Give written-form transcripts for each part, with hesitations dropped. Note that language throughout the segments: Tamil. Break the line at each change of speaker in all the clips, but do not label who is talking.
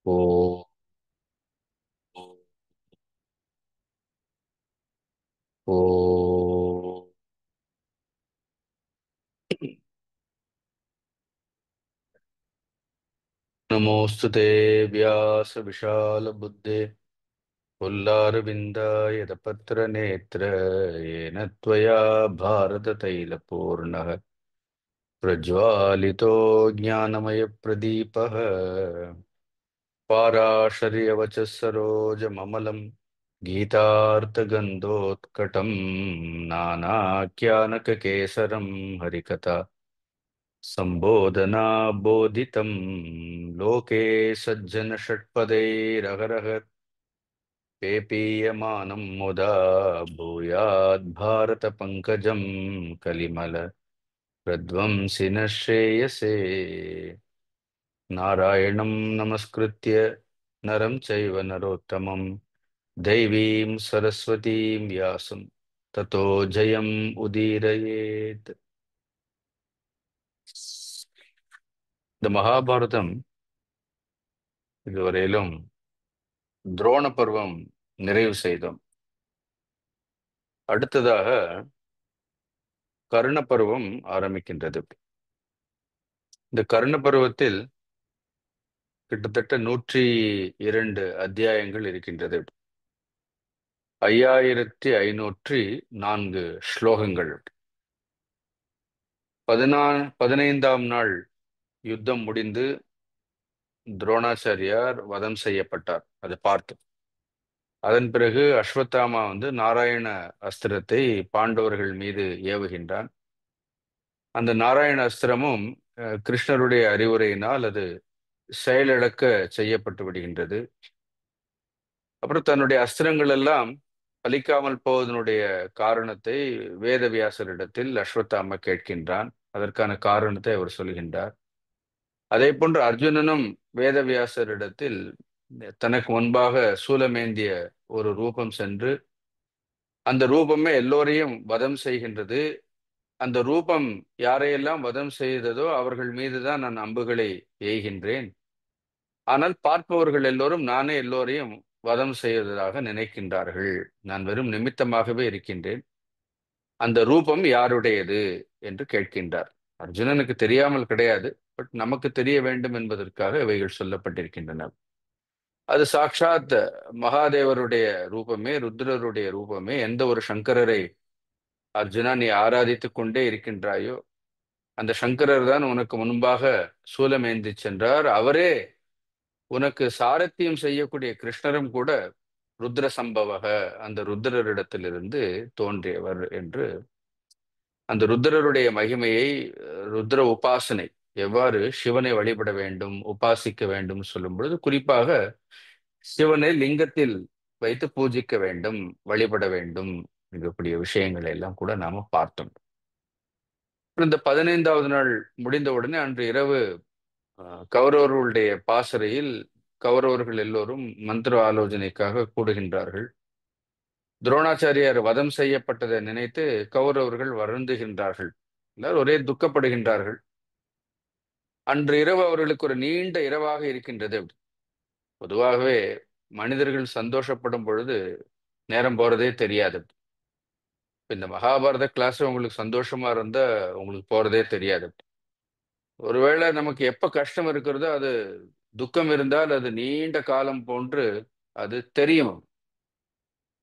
ओ ओ नमोस्तुते व्यास विशाल बुद्धे पुल्लारविन्दायतपत्र नेत्र येन त्वया भारततैलपूर्णः प्रज्वालितो ज्ञानमयप्रदीपः पाराशर्यवचः सरोजममलं गीतार्थगन्धोत्कटं नानाख्यानककेसरं हरिकथा संबोधना बोधितं लोके सज्जन षट्पदैरहरह पेपीयमानं मुदा भूयात् भारत पंकजं कलिमल प्रध्वंसिन श्रेयसे नारायणं नमस्कृत्य नरं चैव नरोत्तमं दैवीं सरस्वतीं व्यासं ततो जयम् उदीरयेत्. இந்த மகாபாரதம் இதுவரையிலும் துரோண பருவம் நிறைவு செய்தோம். அடுத்ததாக கர்ண பருவம் ஆரம்பிக்கின்றது. இந்த கர்ண பருவத்தில் கிட்டத்தட்ட 102 அத்தியாயங்கள் இருக்கின்றது. 5504 ஸ்லோகங்கள். 15ஆம் நாள் யுத்தம் முடிந்து துரோணாச்சாரியார் வதம் செய்யப்பட்டார். அதை பார்த்து அதன் பிறகு அஸ்வத்தாமா நாராயண அஸ்திரத்தை பாண்டவர்கள் மீது ஏவுகின்றான். அந்த நாராயண அஸ்திரமும் கிருஷ்ணருடைய அறிவுரையினால் அது செயலிழக்க செய்யப்பட்டு விடுகின்றது. அப்புறம் தன்னுடைய அஸ்திரங்கள் எல்லாம் பலிக்காமல் போவதனுடைய காரணத்தை வேதவியாசரிடத்தில் அஸ்வத்தாமா கேட்கின்றான். அதற்கான காரணத்தை அவர் சொல்கின்றார். அதே போன்று அர்ஜுனனும் வேதவியாசரிடத்தில் தனக்கு முன்பாக சூலமேந்திய ஒரு ரூபம் சென்று அந்த ரூபமே எல்லோரையும் வதம் செய்கின்றது. அந்த ரூபம் யாரையெல்லாம் வதம் செய்ததோ அவர்கள் மீதுதான் நான் அம்புகளை எய்கின்றேன். ஆனால் பார்ப்பவர்கள் எல்லோரும் நானே எல்லோரையும் வதம் செய்வதாக நினைக்கின்றார்கள். நான் வெறும் நிமித்தமாகவே இருக்கின்றேன். அந்த ரூபம் யாருடையது என்று கேட்கின்றார். அர்ஜுனனுக்கு தெரியாமல் கிடையாது, பட் நமக்கு தெரிய வேண்டும் என்பதற்காக இவைகள் சொல்லப்பட்டிருக்கின்றன. அது சாட்சாத் மகாதேவருடைய ரூபமே, ருத்ரருடைய ரூபமே. எந்த ஒரு சங்கரரை அர்ஜுனா நீ ஆராதித்துக் கொண்டே இருக்கின்றாயோ அந்த சங்கரர் தான் உனக்கு முன்பாக சூலமேந்தி சென்றார். அவரே உனக்கு சாரத்தியம் செய்யக்கூடிய கிருஷ்ணரும் கூட ருத்ர சம்பவக, அந்த ருத்ரரிடத்திலிருந்து தோன்றியவர் என்று அந்த ருத்ரருடைய மகிமையை, ருத்ர உபாசனை, எவ்வாறு சிவனை வழிபட வேண்டும், உபாசிக்க வேண்டும் சொல்லும் பொழுது குறிப்பாக சிவனை லிங்கத்தில் வைத்து பூஜிக்க வேண்டும், வழிபட வேண்டும் இருக்கக்கூடிய விஷயங்களை எல்லாம் கூட நாம பார்த்தோம். இந்த 15வது நாள் முடிந்தவுடனே அன்று இரவு கௌரவர்களுடைய பாசறையில் கௌரவர்கள் எல்லோரும் மந்திர ஆலோசனைக்காக கூடுகின்றார்கள். துரோணாச்சாரியார் வதம் செய்யப்பட்டதை நினைத்து கௌரவர்கள் வருந்துகின்றார்கள். எல்லாரும் ஒரே துக்கப்படுகின்றார்கள். அன்று இரவு அவர்களுக்கு ஒரு நீண்ட இரவாக இருக்கின்றது. பொதுவாகவே மனிதர்கள் சந்தோஷப்படும் பொழுது நேரம் போறதே தெரியாது. இந்த மகாபாரத கிளாஸ் உங்களுக்கு சந்தோஷமா இருந்தா உங்களுக்கு போறதே தெரியாது. ஒருவேளை நமக்கு எப்ப கஷ்டம் இருக்கிறதோ அது துக்கம் இருந்தால் அது நீண்ட காலம் போன்று அது தெரியும்.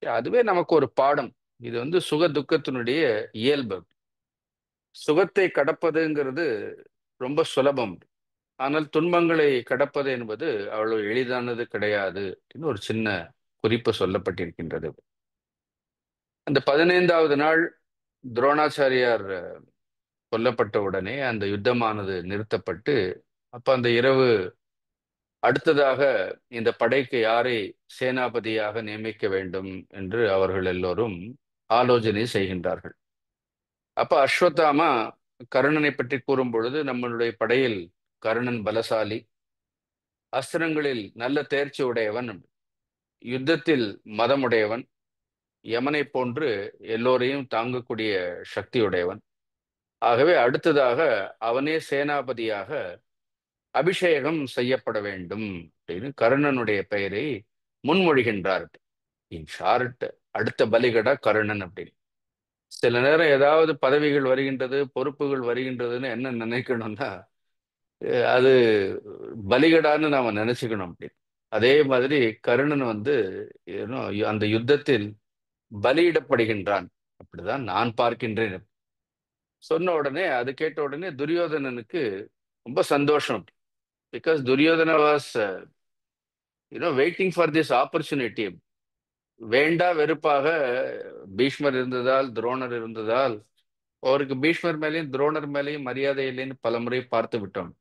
அதுவே நமக்கு ஒரு பாடம். இது சுக துக்கத்தினுடைய இயல்பு. சுகத்தை கடப்பதுங்கிறது ரொம்ப சுலபம். ஆனால் துன்பங்களை கடப்பது என்பது அவ்வளவு எளிதானது கிடையாது அப்படின்னு ஒரு சின்ன குறிப்பு சொல்லப்பட்டிருக்கின்றது. அந்த 15வது நாள் துரோணாச்சாரியார் கொல்லப்பட்ட உடனே அந்த யுத்தமானது நிறுத்தப்பட்டு, அப்ப அந்த இரவு அடுத்ததாக இந்த படைக்கு யாரை சேனாபதியாக நியமிக்க வேண்டும் என்று அவர்கள் எல்லோரும் ஆலோசனை செய்கின்றார்கள். அப்ப அஸ்வத்தாமா கர்ணனை பற்றி கூறும் பொழுது, நம்மளுடைய படையில் கர்ணன் பலசாலி, அஸ்திரங்களில் நல்ல தேர்ச்சி உடையவன், யுத்தத்தில் மதமுடையவன், யமனை போன்று எல்லோரையும் தாங்கக்கூடிய சக்தியுடையவன். ஆகவே அடுத்ததாக அவனே சேனாபதியாக அபிஷேகம் செய்யப்பட வேண்டும் அப்படின்னு கர்ணனுடைய பெயரை முன்மொழிகின்றார். இன் ஷார்ட், அடுத்த பலிகடா கர்ணன் அப்படின்னு. சில நேரம் ஏதாவது பதவிகள் வருகின்றது, பொறுப்புகள் வருகின்றதுன்னு என்ன நினைக்கணும்னா, அது பலிகடான்னு நாம நினைச்சுக்கணும் அப்படின்னு. அதே மாதிரி கர்ணன் வந்து ஏனோ அந்த யுத்தத்தில் பலியிடப்படுகின்றான், அப்படிதான் நான் பார்க்கின்றேன். சொன்ன உடனே, அது கேட்ட உடனே துரியோதனனுக்கு ரொம்ப சந்தோஷம். Because Duryodhana was waiting for this opportunity. வேண்டா வெறுப்பாக பீஷ்மர் இருந்ததால், துரோணர் இருந்ததால் அவருக்கு பீஷ்மர் மேலேயும் துரோணர் மேலேயும் மரியாதை இல்லைன்னு பல முறை பார்த்து விட்டோம்.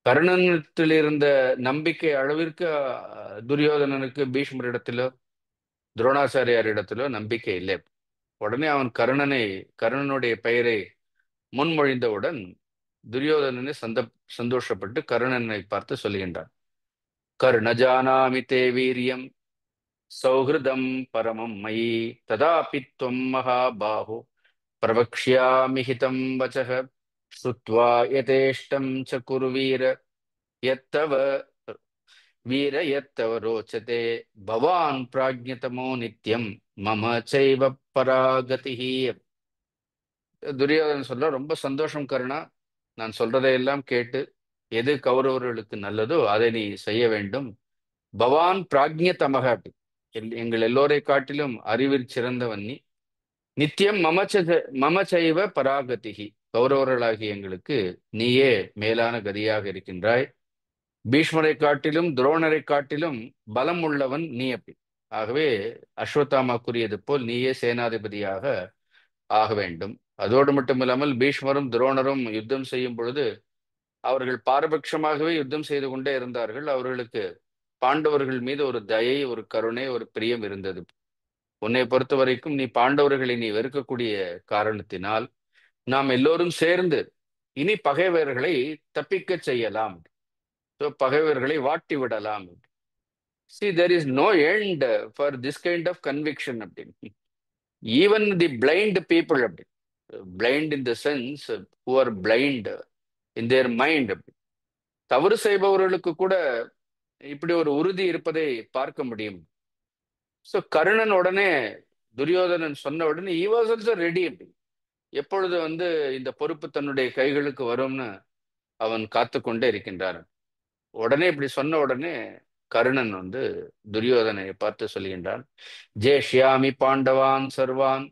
கர்ணனத்தில் இருந்த நம்பிக்கை அளவிற்கு துரியோதனனுக்கு பீஷ்மர் இடத்திலோ துரோணாச்சாரியார் இடத்திலோ நம்பிக்கை இல்லை. உடனே அவன் கர்ணனுடைய பெயரை முன்மொழிந்தவுடன் துரியோதனனை சந்தோஷப்பட்டு கர்ணனை பார்த்து சொல்லுகின்றான். கர்ணஜானாமி தே வீரியம் சௌஹிருதம் பரமம் மயி ததாபி त्वं மகாபாஹோ பிரவக்ஷ்யாமி ஹிதம் வசः ஸ்ருத்வா யதேஷ்டம் ச குரு யத்தவ யத்தவ ரோச்சதே பவான் பிராஜ்ஞதமோ நித்யம் மம சைவ பராகதிஹி. துரியோதனன் சொல்ல, ரொம்ப சந்தோஷம் கருணா, நான் சொல்றதையெல்லாம் கேட்டு எது கௌரவர்களுக்கு நல்லதோ அதை நீ செய்ய வேண்டும். பவான் பிராஜ்ஞதமக, எங்கள் எல்லோரை காட்டிலும் அறிவில் சிறந்தவன் நீ. நித்தியம் மம சைவ பராகதிகி, கௌரவர்களாகி எங்களுக்கு நீயே மேலான கதியாக இருக்கின்றாய். பீஷ்மரை காட்டிலும் துரோணரை காட்டிலும் பலம் உள்ளவன் நீ அப்படி. ஆகவே அஸ்வத்தாமா கூறியது போல் நீயே சேனாதிபதியாக ஆக வேண்டும். அதோடு மட்டுமில்லாமல் பீஷ்மரும் துரோணரும் யுத்தம் செய்யும் பொழுது அவர்கள் பாரபட்சமாகவே யுத்தம் செய்து கொண்டே இருந்தார்கள். அவர்களுக்கு பாண்டவர்கள் மீது ஒரு தயை, ஒரு கருணை, ஒரு பிரியம் இருந்தது. உன்னை பொறுத்த வரைக்கும் நீ பாண்டவர்களை நீ வெறுக்கக்கூடிய காரணத்தினால் நாம் எல்லோரும் சேர்ந்து இனி பகைவர்களை தப்பிக்க செய்யலாம், பகைவர்களை வாட்டி விடலாம். See, there is no end for this kind of conviction அப்படின்னு. Even the blind people அப்படி, blind in the sense who are blind in their mind, தவறு செய்பவர்களுக்கு கூட இப்படி ஒரு உறுதி இருப்பதை பார்க்க முடியும். ஸோ கர்ணன் உடனே, துரியோதனன் சொன்ன உடனே he was also ready அப்படி. எப்பொழுது வந்து இந்த பொறுப்பு தன்னுடைய கைகளுக்கு வரும்னு அவன் காத்து கொண்டே இருக்கின்றான். உடனே இப்படி சொன்ன உடனே கர்ணன் வந்து துரியோதனை பார்த்து சொல்கின்றான், ஜேஷ்யாமி பாண்டவான் சர்வான்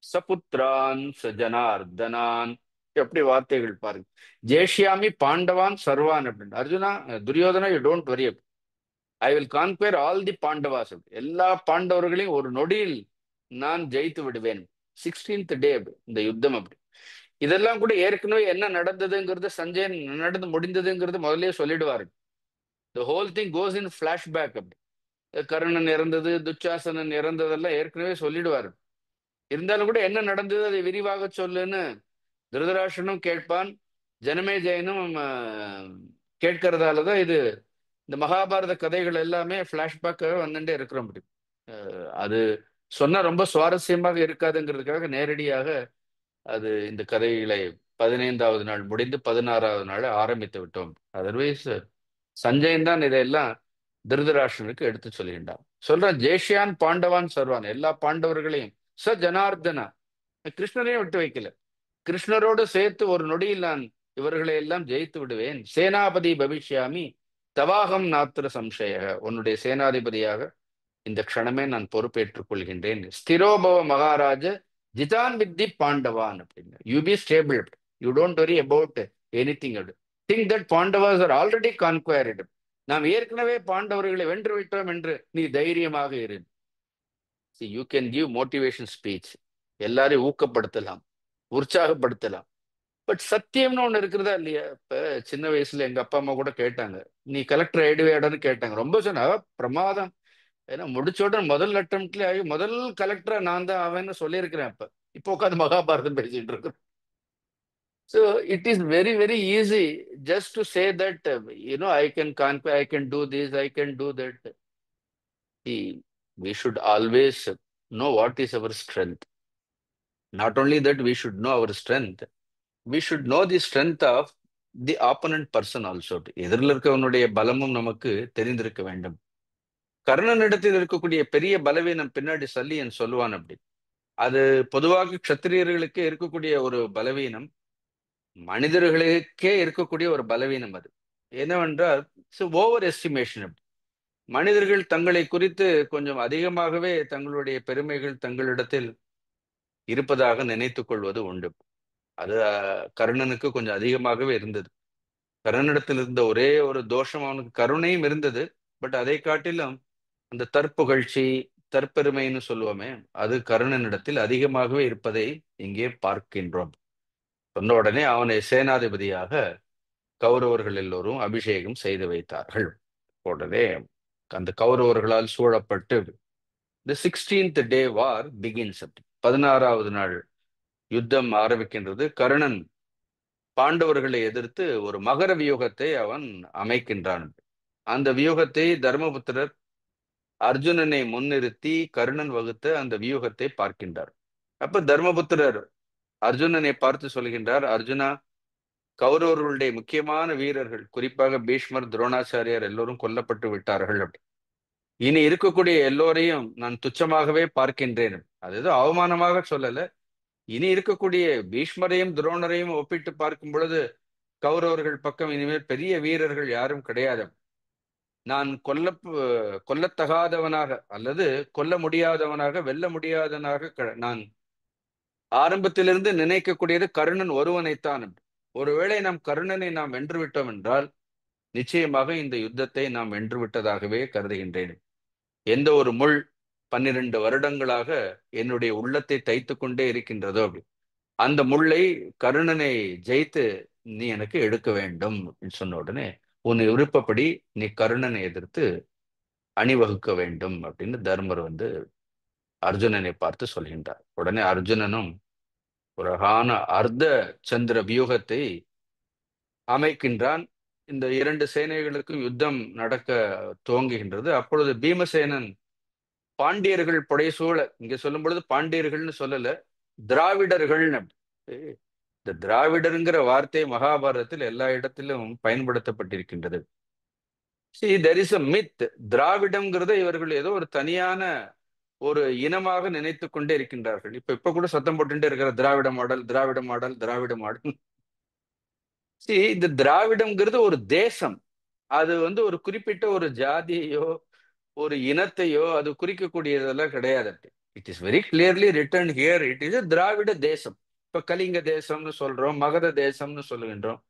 சபுத்ரான் சஜனார்தனான். எப்படி வார்த்தைகள் பாருங்க, ஜேஷ்யாமி பாண்டவான் சர்வான் அப்படின்னு. Arjuna, Duryodhana, you don't worry, I will conquer all the Pandavas, எல்லா பாண்டவர்களையும் ஒரு நொடியில் நான் ஜெயித்து விடுவேன். 16th டே இந்த யுத்தம் அப்படி. இதெல்லாம் கூட ஏற்கனவே என்ன நடந்ததுங்கிறது, சஞ்சயன் நடந்து முடிந்ததுங்கிறது முதலே சொல்லிடுவாரு. The whole thing goes in flashback அப்படி. கர்ணன் இறந்தது, துச்சாசனன் இறந்ததெல்லாம் ஏற்கனவே சொல்லிடுவாரு. இருந்தாலும் கூட என்ன நடந்தது அதை விரிவாக சொல்லுன்னு திருதராஷ்டிரனும் கேட்பான், ஜனமேஜயனும் கேட்கறதாலதான் இது இந்த மகாபாரத கதைகள் எல்லாமே பிளாஷ்பேக்காக வந்துட்டே இருக்கிறோம். அது சொன்னா ரொம்ப சுவாரஸ்யமாக இருக்காதுங்கிறதுக்காக நேரடியாக அது இந்த கதைகளை 15வது நாள் முடிந்து 16வது நாள் ஆரம்பித்து விட்டோம். அதர்வைஸ் சஞ்சயன் தான் இதையெல்லாம் திருதராஷ்டிரனுக்கு எடுத்து சொல்கின்றான். சொல்றான், ஜேஷ்யான் பாண்டவான் சர்வான், எல்லா பாண்டவர்களையும், ச ஜனார்தனா, கிருஷ்ணரையும் விட்டு வைக்கல, கிருஷ்ணரோடு சேர்த்து ஒரு நொடியில் நான் இவர்களை எல்லாம் ஜெயித்து விடுவேன். சேனாபதி பவிஷ்யாமி தவாகம் நாத்திர சம்சய, உன்னுடைய சேனாதிபதியாக இந்த க்ஷணமே நான் பொறுப்பேற்றுக் கொள்கின்றேன். ஸ்திரோபவ மகாராஜ ஜிதான் வித்தி பாண்டவான் அப்படின்னு. You be stable, you don't worry about anything. Think that Pandavas are already conquered, நாம் ஏற்கனவே பாண்டவர்களை வென்று விட்டோம் என்று நீ தைரியமாக இரு. You can give motivation speech, எல்லாரையும் ஊக்கப்படுத்தலாம், உற்சாகப்படுத்தலாம். பட் சத்தியம்னு ஒண்ணு இருக்கிறதா இல்லையா? இப்ப சின்ன வயசுல எங்க அப்பா அம்மா கூட கேட்டாங்க, நீ கலெக்டர் ஆயிடுவேடான்னு கேட்டாங்க. ரொம்ப சொன்ன பிரமாதம், ஏன்னா முடிச்ச உடனே முதல் அட்டம்ப்ட்ல ஆகி முதல் கலெக்டரா நான் தான் ஆவேன்னு சொல்லியிருக்கிறேன். இப்போ உட்காந்து மகாபாரதம் பேசிட்டு இருக்கேன். So it is very very easy just to say that I can conquer, I can do this, I can do that. We should always know what is our strength. Not only that, we should know our strength, we should know the strength of the opponent person also. எதிரில் இருக்கவனுடைய பலமும் நமக்கு தெரிந்திருக்க வேண்டும். கர்ணனிடத்தில் இருக்கக்கூடிய பெரிய பலவீனம் பின்னாடி சல்லியன் சொல்லுவான் அப்படி. அது பொதுவாக க்ஷத்திரியர்களுக்கே இருக்கக்கூடிய ஒரு பலவீனம், மனிதர்களுக்கே இருக்கக்கூடிய ஒரு பலவீனம் அது. என்னவென்றால் ஓவர் எஸ்டிமேஷன். மனிதர்கள் தங்களை குறித்து கொஞ்சம் அதிகமாகவே தங்களுடைய பெருமைகள் தங்களிடத்தில் இருப்பதாக நினைத்துக் கொள்வது உண்டு. அது கர்ணனுக்கு கொஞ்சம் அதிகமாகவே இருந்தது. கர்ணனிடத்தில் இருந்த ஒரே ஒரு தோஷம், அவனுக்கு கருணையும் இருந்தது. பட் அதை காட்டிலும் அந்த தற்புகழ்ச்சி, தற்பெருமைன்னு சொல்லுவோமே, அது கர்ணனிடத்தில் அதிகமாகவே இருப்பதை இங்கே பார்க்கின்றோம். சொன்ன உடனே அவனை சேனாதிபதியாக கௌரவர்கள் எல்லோரும் அபிஷேகம் செய்து வைத்தார்கள். உடனே அந்த கௌரவர்களால் சூழப்பட்டு தி 16th டே வார் பிகின்ஸ். 16வது நாள் யுத்தம் ஆரம்பிக்கின்றது. கர்ணன் பாண்டவர்களை எதிர்த்து ஒரு மகர வியூகத்தை அவன் அமைக்கின்றான். அந்த வியூகத்தை தர்மபுத்திரர் அர்ஜுனனை முன்னிறுத்தி கர்ணன் வகுத்த அந்த வியூகத்தை பார்க்கின்றார். அப்ப தர்மபுத்திரர் அர்ஜுனனை பார்த்து சொல்கின்றார், அர்ஜுனா, கௌரவர்களுடைய முக்கியமான வீரர்கள், குறிப்பாக பீஷ்மர், துரோணாச்சாரியார் எல்லோரும் கொல்லப்பட்டு விட்டார்கள். இனி இருக்கக்கூடிய எல்லோரையும் நான் துச்சமாகவே பார்க்கின்றேன். அது ஏதோ அவமானமாக சொல்லல. இனி இருக்கக்கூடிய பீஷ்மரையும் துரோணரையும் ஒப்பிட்டு பார்க்கும் பொழுது கௌரவர்கள் பக்கம் இனிமேல் பெரிய வீரர்கள் யாரும் கிடையாது. நான் கொல்லத்தகாதவனாக அல்லது கொல்ல முடியாதவனாக, வெல்ல முடியாதவனாக நான் ஆரம்பத்திலிருந்து நினைக்கக்கூடியது கர்ணன் ஒருவனைத்தான். ஒருவேளை கர்ணனை நாம் வென்று விட்டோம் என்றால் நிச்சயமாக இந்த யுத்தத்தை நாம் வென்று விட்டதாகவே கருதுகின்றேன். எந்த ஒரு முள் 12 வருடங்களாக என்னுடைய உள்ளத்தை தைத்து கொண்டே இருக்கின்றதோ, அந்த முள்ளை கர்ணனை ஜெயித்து நீ எனக்கு எடுக்க வேண்டும் அப்படின்னு சொன்ன உடனே, உன் விருப்பப்படி நீ கர்ணனை எதிர்த்து அணிவகுக்க வேண்டும் அப்படின்னு தர்மர் அர்ஜுனனை பார்த்து சொல்கின்றார். உடனே அர்ஜுனனும் ஒரு அழகான அர்த்த சந்திர வியூகத்தை அமைக்கின்றான். இந்த 2 சேனைகளுக்கும் யுத்தம் நடக்க துவங்குகின்றது. அப்பொழுது பீமசேனன் பாண்டியர்கள் புடைசூழ, இங்க சொல்லும் பொழுது பாண்டியர்கள்னு சொல்லல, திராவிடர்கள்னு. இந்த திராவிடருங்கிற வார்த்தை மகாபாரதத்தில் எல்லா இடத்திலும் பயன்படுத்தப்பட்டிருக்கின்றது. See, there is a myth. திராவிடம்ங்கிறத இவர்கள் ஏதோ ஒரு தனியான ஒரு இனமாக நினைத்து கொண்டே இருக்கின்றார்கள். இப்ப கூட சத்தம் போட்டுட்டே இருக்கிற திராவிட மாடல், திராவிட மாடல், திராவிட மாடல். See, இந்த திராவிடம்ங்கிறது ஒரு தேசம். அது ஒரு குறிப்பிட்ட ஒரு ஜாதியையோ ஒரு இனத்தையோ அது குறிக்கக்கூடியதெல்லாம் கிடையாது. It is very clearly written here, it is Dravida தேசம். இப்ப கலிங்க தேசம்னு சொல்றோம், மகத தேசம்னு சொல்லுகின்றோம்.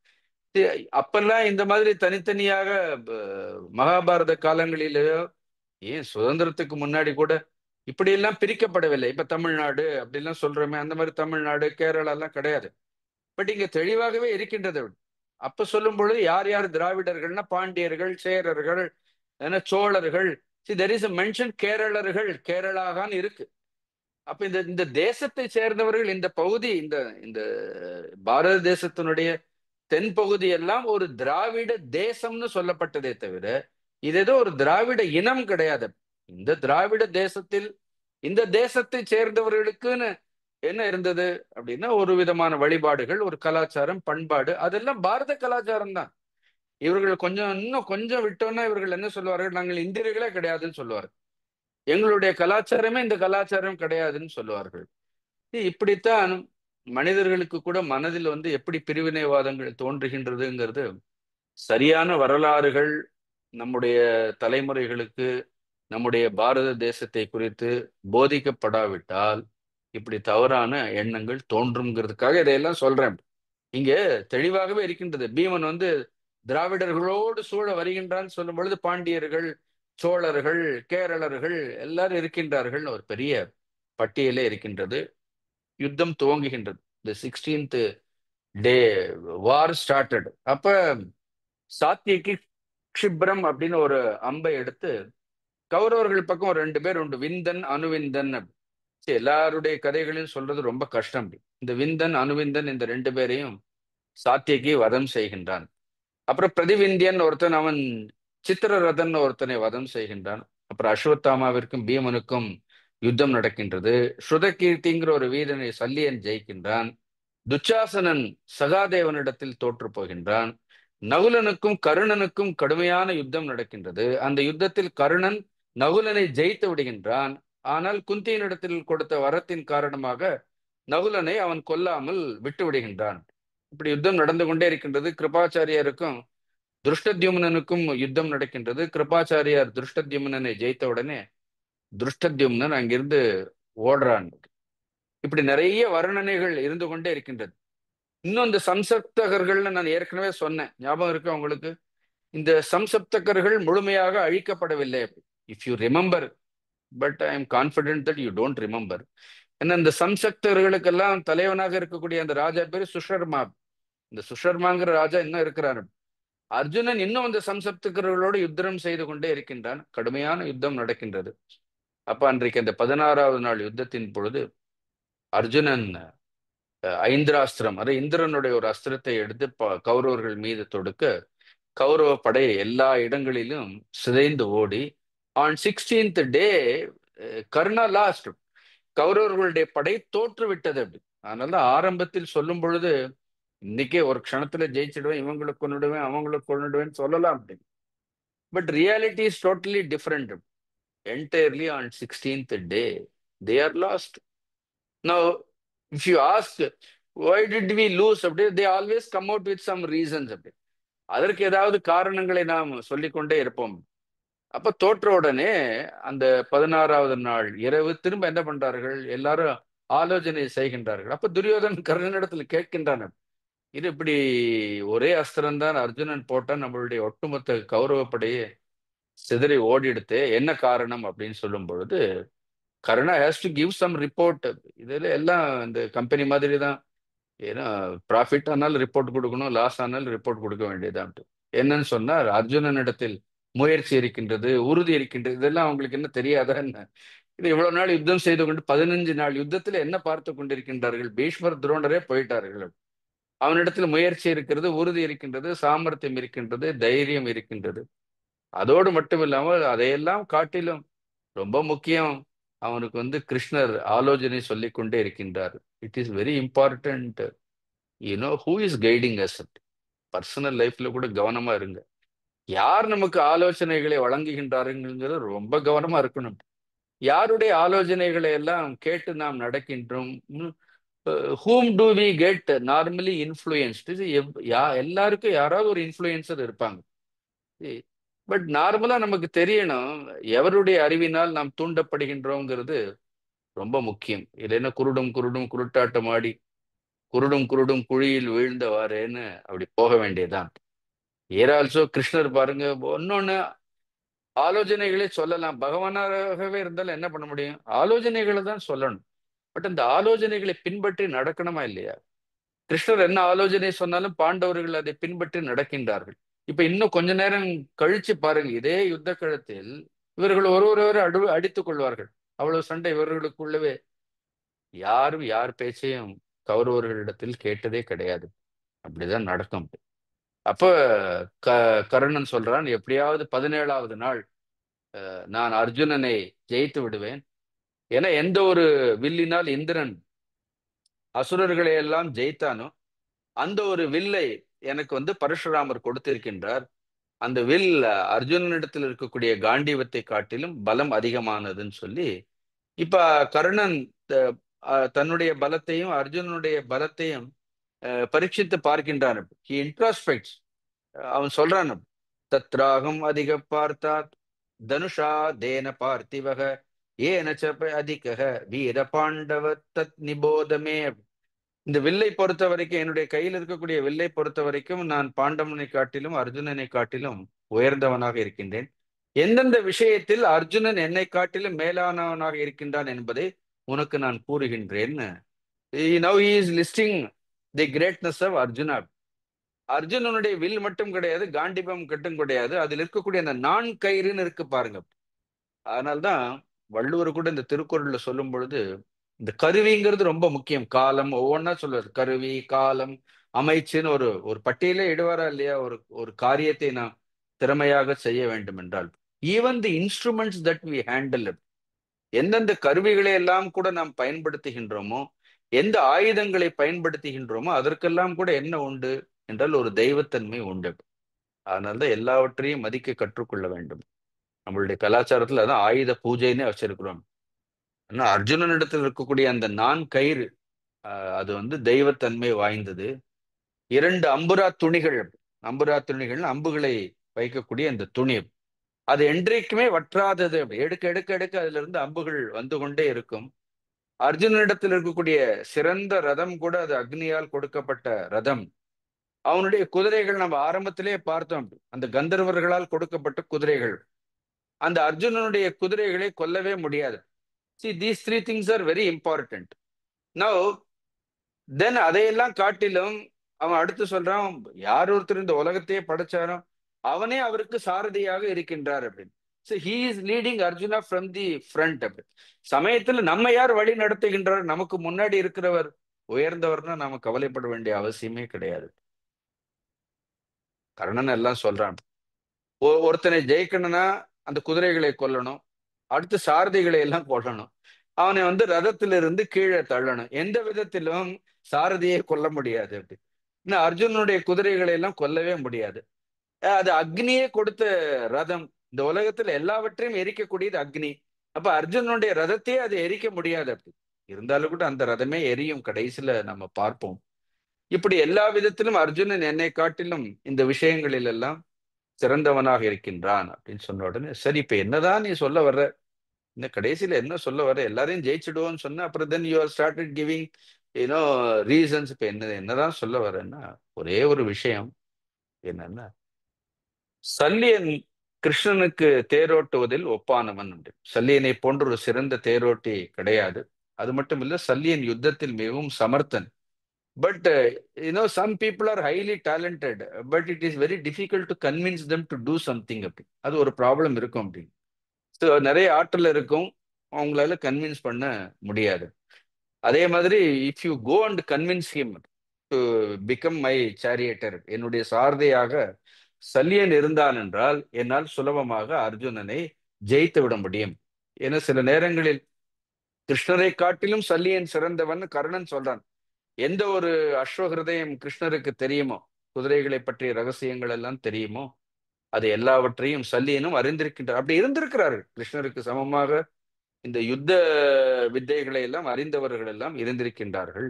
அப்பெல்லாம் இந்த மாதிரி தனித்தனியாக மகாபாரத காலங்களிலேயோ ஏன் சுதந்திரத்துக்கு முன்னாடி கூட இப்படியெல்லாம் பிரிக்கப்படவில்லை. இப்ப தமிழ்நாடு அப்படிலாம் சொல்றோமே, அந்த மாதிரி தமிழ்நாடு கேரளா எல்லாம் கிடையாது. பட் இங்க தெளிவாகவே இருக்கின்றது. அப்ப சொல்லும் பொழுது யார் யார் திராவிடர்கள்னா பாண்டியர்கள், சேரர்கள், சோழர்கள். there is a mention கேரளர்கள், கேரளாதான் இருக்கு. அப்ப இந்த இந்த தேசத்தை சேர்ந்தவர்கள், இந்த பகுதி, இந்த இந்த பாரத தேசத்தினுடைய தென்பகுதி எல்லாம் ஒரு திராவிட தேசம்னு சொல்லப்பட்டதே தவிர இது ஏதோ ஒரு திராவிட இனம் கிடையாது. இந்த திராவிட தேசத்தில் இந்த தேசத்தை சேர்ந்தவர்களுக்குன்னு என்ன இருந்தது அப்படின்னா ஒரு விதமான வழிபாடுகள், ஒரு கலாச்சாரம், பண்பாடு, அதெல்லாம் பாரத கலாச்சாரம் தான். இவர்கள் இன்னும் கொஞ்சம் விட்டோம்னா இவர்கள் என்ன சொல்லுவார்கள், நாங்கள் இந்தியர்களே கிடையாதுன்னு சொல்லுவார்கள். எங்களுடைய கலாச்சாரமே இந்த கலாச்சாரம் கிடையாதுன்னு சொல்லுவார்கள். இப்படித்தான் மனிதர்களுக்கு கூட மனதில் எப்படி பிரிவினைவாதங்கள் தோன்றுகின்றதுங்கிறது சரியான வரலாறுகள் நம்முடைய தலைமுறைகளுக்கு நம்முடைய பாரத தேசத்தை குறித்து போதிக்கப்படாவிட்டால் இப்படி தவறான எண்ணங்கள் தோன்றுங்கிறதுக்காக இதையெல்லாம் சொல்றேன். இங்க தெளிவாகவே இருக்கின்றது. பீமன் திராவிடர்களோடு சூழ வருகின்றான்னு சொல்லும் பொழுது பாண்டியர்கள், சோழர்கள், கேரளர்கள் எல்லாரும் இருக்கின்றார்கள். ஒரு பெரிய பட்டியலே இருக்கின்றது. யுத்தம் துவங்குகின்றது. தி 16th டே வார் ஸ்டார்டட். அப்ப சாத்தியக்கு க்ஷிப்ரம் அப்படின்னு ஒரு அம்பை எடுத்து கௌரவர்கள் பக்கம் ஒரு 2 பேர் உண்டு, விந்தன், அணுவிந்தன். எல்லாருடைய கதைகளையும் சொல்றது ரொம்ப கஷ்டம். இந்த விந்தன், அணுவிந்தன் இந்த 2 பேரையும் சாத்தியகி வதம் செய்கின்றான். அப்புறம் பிரதிவிந்தியன் ஒருத்தன், அவன் சித்திரரதன் ஒருத்தனை வதம் செய்கின்றான். அப்புறம் அஸ்வத்தாமாவிற்கும் பீமனுக்கும் யுத்தம் நடக்கின்றது. ஸ்ருதகீர்த்திங்கிற ஒரு வீரனை சல்லியன் ஜெயிக்கின்றான். துச்சாசனன் சகாதேவனிடத்தில் தோற்று போகின்றான். நகுலனுக்கும் கருணனுக்கும் கடுமையான யுத்தம் நடக்கின்றது. அந்த யுத்தத்தில் கருணன் நகுலனை ஜெயித்து விடுகின்றான். ஆனால் குந்தியினிடத்தில் கொடுத்த வரத்தின் காரணமாக நகுலனை அவன் கொல்லாமல் விட்டு விடுகின்றான். இப்படி யுத்தம் நடந்து கொண்டே இருக்கின்றது. கிருபாச்சாரியருக்கும் திருஷ்டத்யும்னனுக்கும் யுத்தம் நடக்கின்றது. கிருபாச்சாரியார் திருஷ்டத்யும்னனை ஜெயித்த உடனே திருஷ்டத்யும்னன் அங்கிருந்து ஓடுறான். இப்படி நிறைய வர்ணனைகள் இருந்து கொண்டே இருக்கின்றது. இன்னும் இந்த சம்சப்தகர்கள்னு நான் ஏற்கனவே சொன்னேன், ஞாபகம் இருக்கு உங்களுக்கு? இந்த சம்சப்தகர்கள் முழுமையாக அழிக்கப்படவில்லை. If you remember, but I am confident that you don't remember. ஏன்னா இந்த சம்சப்தர்களுக்கெல்லாம் தலைவனாக இருக்கக்கூடிய அந்த ராஜா பேரு சுஷர்மா. இந்த சுஷர்மாங்கிற ராஜா இன்னும் இருக்கிறார். அர்ஜுனன் இன்னும் அந்த சம்சப்தகர்களோடு யுத்தம் செய்து கொண்டே இருக்கின்றான். கடுமையான யுத்தம் நடக்கின்றது. அப்ப அன்றைக்கு அந்த 16வது நாள் யுத்தத்தின் பொழுது அர்ஜுனன் ஐந்திராஸ்திரம், அது இந்திரனுடைய ஒரு அஸ்திரத்தை எடுத்து கௌரவர்கள் மீது தொடுக்க கௌரவ படை எல்லா இடங்களிலும் சிதைந்து ஓடி on 16th day Karna last. கௌரவர்களுடைய படை தோற்று விட்டது. அப்படி அதனால ஆரம்பத்தில் சொல்லும் பொழுது இன்னைக்கே ஒரு க்ஷணத்துல ஜெயிச்சிடுவேன், இவங்களுக்கு கொண்டுடுவேன், அவங்களுக்கு கொண்டுடுவேன் சொல்லலாம் அப்படி. But reality is totally different. Entirely on 16th day they are last. Now, if you ask, why did we lose? They always come out with some reasons. அதற்கு ஏதாவது காரணங்களை நாம் சொல்லிக்கொண்டே இருப்போம். அப்ப தோற்ற உடனே அந்த 16வது நாள் இரவு திரும்ப என்ன பண்றார்கள்? எல்லாரும் ஆலோசனை செய்கின்றார்கள். அப்ப துரியோதன் கர்ணனிடத்தில் கேட்கின்றான், இது இப்படி ஒரே அஸ்திரம் தான் அர்ஜுனன் போட்டான், நம்மளுடைய ஒட்டுமொத்த கௌரவ படையே சிதறி ஓடிடுத்து, என்ன காரணம் அப்படின்னு சொல்லும் பொழுது Karna has to give some report. இதுல எல்லாம் இந்த கம்பெனி மாதிரி தான். ஏன்னா ப்ராஃபிட் ஆனாலும் ரிப்போர்ட் கொடுக்கணும், லாஸ் ஆனாலும் ரிப்போர்ட் கொடுக்க வேண்டியதான். என்னன்னு சொன்னார், அர்ஜுனனிடத்தில் முயற்சி இருக்கின்றது, உறுதி இருக்கின்றது, இதெல்லாம் அவங்களுக்கு என்ன தெரியாதா என்ன? இது இவ்வளவு நாள் யுத்தம் செய்து கொண்டு 15 நாள் யுத்தத்துல என்ன பார்த்து கொண்டிருக்கின்றார்கள்? பீஷ்மர் துரோணரே போயிட்டார்கள். அவனிடத்தில் முயற்சி இருக்கிறது, உறுதி இருக்கின்றது, சாமர்த்தியம் இருக்கின்றது, தைரியம் இருக்கின்றது. அதோடு மட்டும் இல்லாமல் அதையெல்லாம் காட்டிலும் ரொம்ப முக்கியம், அவனுக்கு கிருஷ்ணர் ஆலோசனை சொல்லிக் கொண்டே இருக்கின்றார். It is very important, who is guiding us. Personal லைஃப்ல கூட கவனமா இருங்க. யார் நமக்கு ஆலோசனைகளை வழங்குகின்றாருங்கிறது ரொம்ப கவனமா இருக்கணும். யாருடைய ஆலோசனைகளை எல்லாம் கேட்டு நாம் நடக்கின்றோம்? whom do we get normally influenced? எல்லாருக்கும் யாராவது ஒரு இன்ஃப்ளூயன்சர் இருப்பாங்க. பட் நார்மலா நமக்கு தெரியணும் எவருடைய அறிவினால் நாம் தூண்டப்படுகின்றோங்கிறது ரொம்ப முக்கியம். இல்லைன்னா குருடும் குருடும் குருட்டாட்டம் ஆடி குருடும் குருடும் குழியில் வீழ்ந்தவாறேன்னு அப்படி போக வேண்டியதுதான். ஏரால்சோ கிருஷ்ணர் பாருங்க, ஒன்னொன்னு ஆலோசனைகளே சொல்லலாம். பகவானாகவே இருந்தாலும் என்ன பண்ண முடியும்? ஆலோசனைகளை தான் சொல்லணும். பட் அந்த ஆலோசனைகளை பின்பற்றி நடக்கணுமா இல்லையா? கிருஷ்ணர் என்ன ஆலோசனை சொன்னாலும் பாண்டவர்கள் அதை பின்பற்றி நடக்கின்றார்கள். இப்ப இன்னும் கொஞ்ச நேரம் கழிச்சு பாருங்க, இதே யுத்த களத்தில் இவர்கள் ஒருவரை அடித்துக் கொள்வார்கள். அவ்வளவு சண்டை இவர்களுக்குள்ளவே. யாரும் யார் பேச்சையும் கௌரவர்களிடத்தில் கேட்டதே கிடையாது. அப்படிதான் நடக்கும். அப்ப க கர்ணன் சொல்றான், எப்படியாவது 17வது நாள் நான் அர்ஜுனனை ஜெயித்து விடுவேன். ஏன்னா எந்த ஒரு வில்லினால் இந்திரன் அசுரர்களை எல்லாம் ஜெயித்தானோ அந்த ஒரு வில்லை எனக்கு பரசுராமர் கொடுத்திருக்கின்றார். அந்த வில் அர்ஜுனனிடத்தில் இருக்கக்கூடிய காண்டீவத்தை காட்டிலும் பலம் அதிகமானதுன்னு சொல்லி இப்ப கர்ணன் தன்னுடைய பலத்தையும் அர்ஜுனனுடைய பலத்தையும் பரீட்சித்து பார்க்கின்றான். ஹி இன்ட்ராஸ்பெக்ட்ஸ். அவன் சொல்றான், தத்ராகம் அதிக பார்த்தாத் தனுஷா தேன பார்த்திவக ஏன அதிக வீர பாண்டவ தத் நிபோதமே. இந்த வில்லை பொறுத்த வரைக்கும், என்னுடைய கையில் இருக்கக்கூடிய வில்லை பொறுத்த வரைக்கும் நான் பாண்டவனை காட்டிலும் அர்ஜுனனை காட்டிலும் உயர்ந்தவனாக இருக்கின்றேன். எந்தெந்த விஷயத்தில் அர்ஜுனன் என்னை காட்டிலும் மேலானவனாக இருக்கின்றான் என்பதை உனக்கு நான் கூறுகின்றேன்னு. Now he is listing the greatness of Arjuna. அர்ஜுனனுடைய வில் மட்டும் கிடையாது, காண்டிபம் கட்டும் கிடையாது, அதில் இருக்கக்கூடிய அந்த நான் கயிறுன்னு இருக்கு பாருங்க. அதனால்தான் வள்ளுவர் கூட இந்த திருக்குறள்ல சொல்லும் பொழுது இந்த கருவிங்கிறது ரொம்ப முக்கியம். காலம் ஒவ்வொன்னா சொல்லுவார், கருவி காலம் அமைச்சுன்னு ஒரு ஒரு பட்டியலே இடுவாரா இல்லையா? ஒரு ஒரு காரியத்தை நாம் திறமையாக செய்ய வேண்டும் என்றால் even the instruments that we handle, எந்தெந்த கருவிகளை எல்லாம் கூட நாம் பயன்படுத்துகின்றோமோ எந்த ஆயுதங்களை பயன்படுத்துகின்றோமோ அதற்கெல்லாம் கூட என்ன உண்டு என்றால் ஒரு தெய்வத்தன்மை உண்டு. அதனாலதான் எல்லாவற்றையும் மதிக்க கற்றுக்கொள்ள வேண்டும். நம்மளுடைய கலாச்சாரத்துல அதான் ஆயுத பூஜைன்னே வச்சிருக்கிறோம். ஆனா அர்ஜுனனிடத்தில் இருக்கக்கூடிய அந்த கயிறு அது வந்து தெய்வத்தன்மை வாய்ந்தது. 2 அம்புரா துணிகள், அம்புரா துணிகள் அம்புகளை வைக்கக்கூடிய அந்த துணி, அது என்றைக்குமே வற்றாதது. அப்படி எடுக்க எடுக்க எடுக்க அதுல இருந்து அம்புகள் வந்து கொண்டே இருக்கும். அர்ஜுனனிடத்தில் இருக்கக்கூடிய சிறந்த ரதம் கூட அது அக்னியால் கொடுக்கப்பட்ட ரதம். அவனுடைய குதிரைகள் நம்ம ஆரம்பத்திலே பார்த்தோம், அந்த கந்தர்வர்களால் கொடுக்கப்பட்ட குதிரைகள். அந்த அர்ஜுனனுடைய குதிரைகளை கொல்லவே முடியாது. See, these three things are very important. Now, then அதையெல்லாம் காட்டிலும் அவன் அடுத்து சொல்றான், யார் ஒருத்தர் இந்த உலகத்தையே படைச்சாரோ அவனே அவருக்கு சாரதியாக இருக்கின்றார் அப்படின்னு. So he is leading Arjuna from the front. அப்படி சமயத்துல நம்ம யார் வழி நடத்துகின்றார், நமக்கு முன்னாடி இருக்கிறவர் உயர்ந்தவர்னா நாம கவலைப்பட வேண்டிய அவசியமே கிடையாது. கர்ணன் எல்லாம் சொல்றான், ஒருத்தனை ஜெயிக்கணும்னா அந்த குதிரைகளை கொல்லணும், அடுத்து சாரதிகளை எல்லாம் கொல்லணும், அவனை வந்து ரதத்திலிருந்து கீழே தள்ளணும். எந்த விதத்திலும் சாரதியை கொல்ல முடியாது அப்படி. இன்னும் அர்ஜுனனுடைய குதிரைகளை எல்லாம் கொல்லவே முடியாது. அது அக்னியே கொடுத்த ரதம். இந்த உலகத்துல எல்லாவற்றையும் எரிக்கக்கூடியது அக்னி. அப்ப அர்ஜுனனுடைய ரதத்தையே அது எரிக்க முடியாது அப்படி. இருந்தாலும் கூட அந்த ரதமே எரியும், கடைசியில நம்ம பார்ப்போம். இப்படி எல்லா விதத்திலும் அர்ஜுனன் என்னை காட்டிலும் இந்த விஷயங்களில் எல்லாம் சிறந்தவனாக இருக்கின்றான் அப்படின்னு சொன்ன உடனே, சரி இப்ப என்னதான் நீ சொல்ல வர்ற, இந்த கடைசியில என்ன சொல்ல வர்ற, எல்லாரையும் ஜெயிச்சிடுவோன்னு சொன்ன, அப்புறம் then you are started giving you know reasons. இப்ப என்னதான் சொல்ல வர்றேன்னா, ஒரே ஒரு விஷயம் என்னன்னா, சல்லியன் கிருஷ்ணனுக்கு தேரோட்டுவதில் ஒப்பானவன் உண்டு. சல்லியனை போன்ற ஒரு சிறந்த தேரோட்டி கிடையாது. அது மட்டும் இல்ல, சல்லியன் யுத்தத்தில் மிகவும் சமர்த்தன். But some people are highly talented, but it is very difficult to convince them to do something அப்படி. அது ஒரு ப்ராப்ளம் இருக்கும் அப்படி. ஸோ நிறைய ஆற்றல் இருக்கும், அவங்களால கன்வின்ஸ் பண்ண முடியாது. அதே மாதிரி if you go and convince him to become my charioteer, என்னுடைய சாரதியாக சல்லியன் இருந்தான் என்றால் என்னால் சுலபமாக அர்ஜுனனை ஜெயித்து விட முடியும். என சில நேரங்களில் கிருஷ்ணரை காட்டிலும் சல்லியன் சிறந்தவன் கர்ணன் சொல்றான். எந்த ஒரு அஸ்வகிருதயம் கிருஷ்ணருக்கு தெரியுமோ, குதிரைகளை பற்றிய ரகசியங்கள் எல்லாம் தெரியுமோ, அது எல்லாவற்றையும் சல்லியனும் அறிந்திருக்கின்றார். அப்படி இருந்திருக்கிறார்கள். கிருஷ்ணருக்கு சமமாக இந்த யுத்த வித்தைகளை எல்லாம் அறிந்தவர்கள் எல்லாம் இருந்திருக்கின்றார்கள்.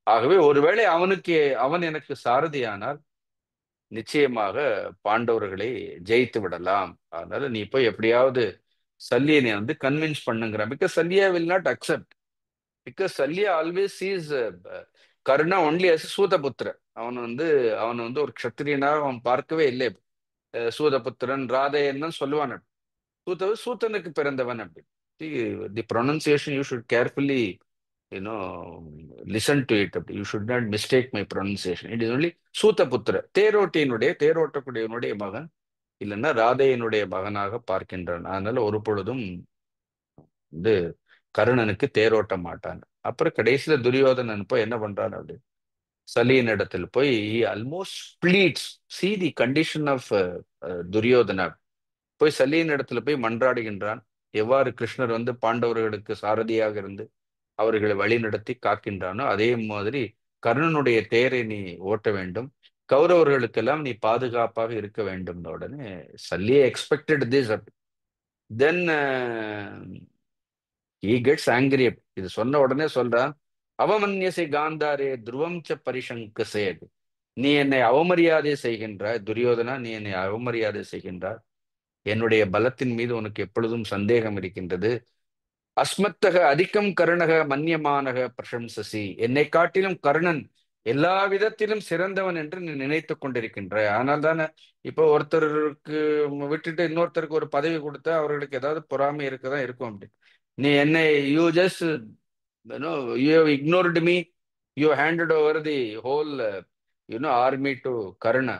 ஆகவே ஒருவேளை அவன் எனக்கு சாரதியானால் நிச்சயமாக பாண்டவர்களை ஜெயித்து விடலாம். அதனால நீ போய் எப்படியாவது சல்லியனை வந்து கன்வின்ஸ் பண்ணுங்கிறான். Because Shalya will not accept. Because Shalya always sees Karna only as Sutaputra. அவன் வந்து ஒரு க்ஷத்திரியனாக அவன் பார்க்கவே இல்லை. சூதபுத்திரன் ராதையன்னு சொல்லுவான். சூத்தனுக்கு பிறந்தவன் அப்படி. The pronunciation you should carefully you know listen to it அப்படி. You should not mistake my pronunciation. It is only Sutaputra, தேரோட்டக்கூடியவனுடைய மகன், இல்லைன்னா ராதையினுடைய மகனாக பார்க்கின்றான். அதனால ஒரு பொழுதும் வந்து கர்ணனுக்கு தேரோட்ட மாட்டான். அப்புறம் கடைசியில துரியோதனன் போய் என்ன பண்றான் அப்படி, சலியின் இடத்தில் போய் almost pleads. See the condition of Duryodhana. போய் சல்லியின் இடத்துல போய் மன்றாடுகின்றான். எவ்வாறு கிருஷ்ணர் வந்து பாண்டவர்களுக்கு சாரதியாக இருந்து அவர்களை வழி நடத்தி காக்கின்றானோ அதே மாதிரி கர்ணனுடைய தேரை நீ ஓட்ட வேண்டும், கௌரவர்களுக்கெல்லாம் நீ பாதுகாப்பாக இருக்க வேண்டும். உடனே சல்லியே expected this. Then he gets angry. இது சொன்ன உடனே சொல்றான், அவமன்யசை காந்தாரே துருவம் ச பரிசங்கசே. நீ என்னை அவமரியாதை செய்கின்றாய் துரியோதனா, நீ என்னை அவமரியாதை செய்கின்றாய். என்னுடைய பலத்தின் மீது உனக்கு எப்பொழுதும் சந்தேகம் இருக்கின்றது. அஸ்மத்தக அதிகம் கர்ணக மன்யமானக பிரசம்சசி. என்னை காட்டிலும் கர்ணன் எல்லா விதத்திலும் சிறந்தவன் என்று நீ நினைத்துக் கொண்டிருக்கின்றாய். ஆனால் தானே இப்போ ஒருத்தருக்கு விட்டுட்டு இன்னொருத்தருக்கு ஒரு பதவி கொடுத்தா அவர்களுக்கு ஏதாவது பொறாமை இருக்கதான் இருக்கும் அப்படி. நீ என்னை you just you have ignored me, you handed over the whole army to Karna.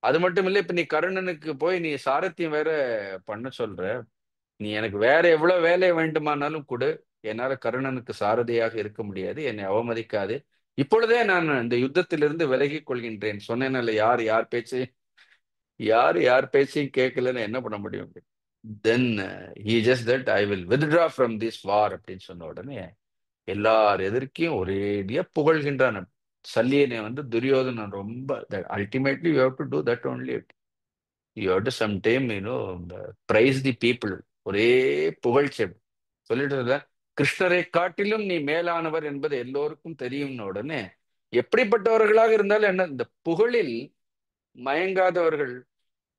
அது மட்டும் இல்லை, இப்ப நீ கர்ணனுக்கு போய் நீ சாரத்தியம் வேற பண்ண சொல்ற. நீ எனக்கு வேற எவ்வளவு வேலை வேண்டுமானாலும் கொடு, என்னால கர்ணனுக்கு சாரதியாக இருக்க முடியாது, என்னை அவமதிக்காது. இப்பொழுதே நான் இந்த யுத்தத்திலிருந்து விலகிக் கொள்கின்றேன் சொன்னேன்ல. யார் பேச்சையும் கேட்கலன்னு என்ன பண்ண முடியும்? தென் he just that I will withdraw from this war அப்படின்னு சொன்ன உடனே எல்லார் எதிர்க்கையும் ஒரேடியா புகழ்கின்றான். சல்லியனை வந்து துரியோதனன் ரொம்ப ultimately you have to do that only. You have to some time praise the people. ஒரே புகழ்ச்சி சொல்லிட்டு கிருஷ்ணரை காட்டிலும் நீ மேலானவர் என்பது எல்லோருக்கும் தெரியும்னு உடனே எப்படிப்பட்டவர்களாக இருந்தாலும் என்ன, இந்த புகழில் மயங்காதவர்கள்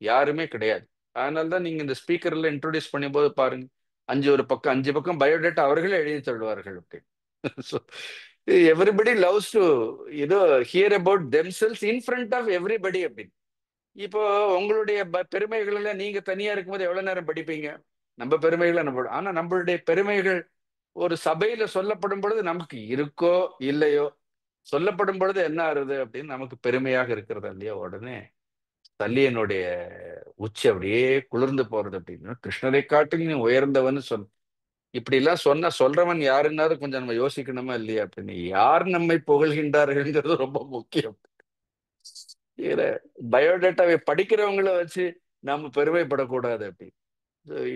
யாருமே கிடையாது. அதனால்தான் நீங்க இந்த ஸ்பீக்கர்ல இன்ட்ரோடியூஸ் பண்ணும் போது பாருங்க, ஒரு பக்கம் 5 பக்கம் பயோடேட்டா அவர்களே எழுதி தள்ளுவார்கள். அப்படி எவ்ரிபடி லவ்ஸ் டு ஏதோ hear about themselves in front of everybody அப்படின்னு. இப்போ உங்களுடைய பெருமைகள் நீங்க தனியா இருக்கும்போது எவ்வளவு நேரம் படிப்பீங்க? நம்ம பெருமைகளை நம்ம, ஆனா நம்மளுடைய பெருமைகள் ஒரு சபையில சொல்லப்படும் பொழுது நமக்கு இருக்கோ இல்லையோ, சொல்லப்படும் பொழுது என்ன ஆறுது அப்படின்னு நமக்கு பெருமையாக இருக்கிறது இல்லையா? உடனே சல்லியனுடைய உச்சி அப்படியே குளிர்ந்து போறது. அப்படின்னு கிருஷ்ணரை காட்டில் நீ உயர்ந்தவன்னு இப்படி எல்லாம் சொல்றவன் யாருன்னாரு கொஞ்சம் நம்ம யோசிக்கணுமா இல்லையா? அப்படின்னு யார் நம்மை புகழ்கின்றார்கள்ங்கிறது ரொம்ப முக்கியம். பயோடேட்டாவை படிக்கிறவங்கள வச்சு நாம பெருமைப்படக்கூடாது. அப்படி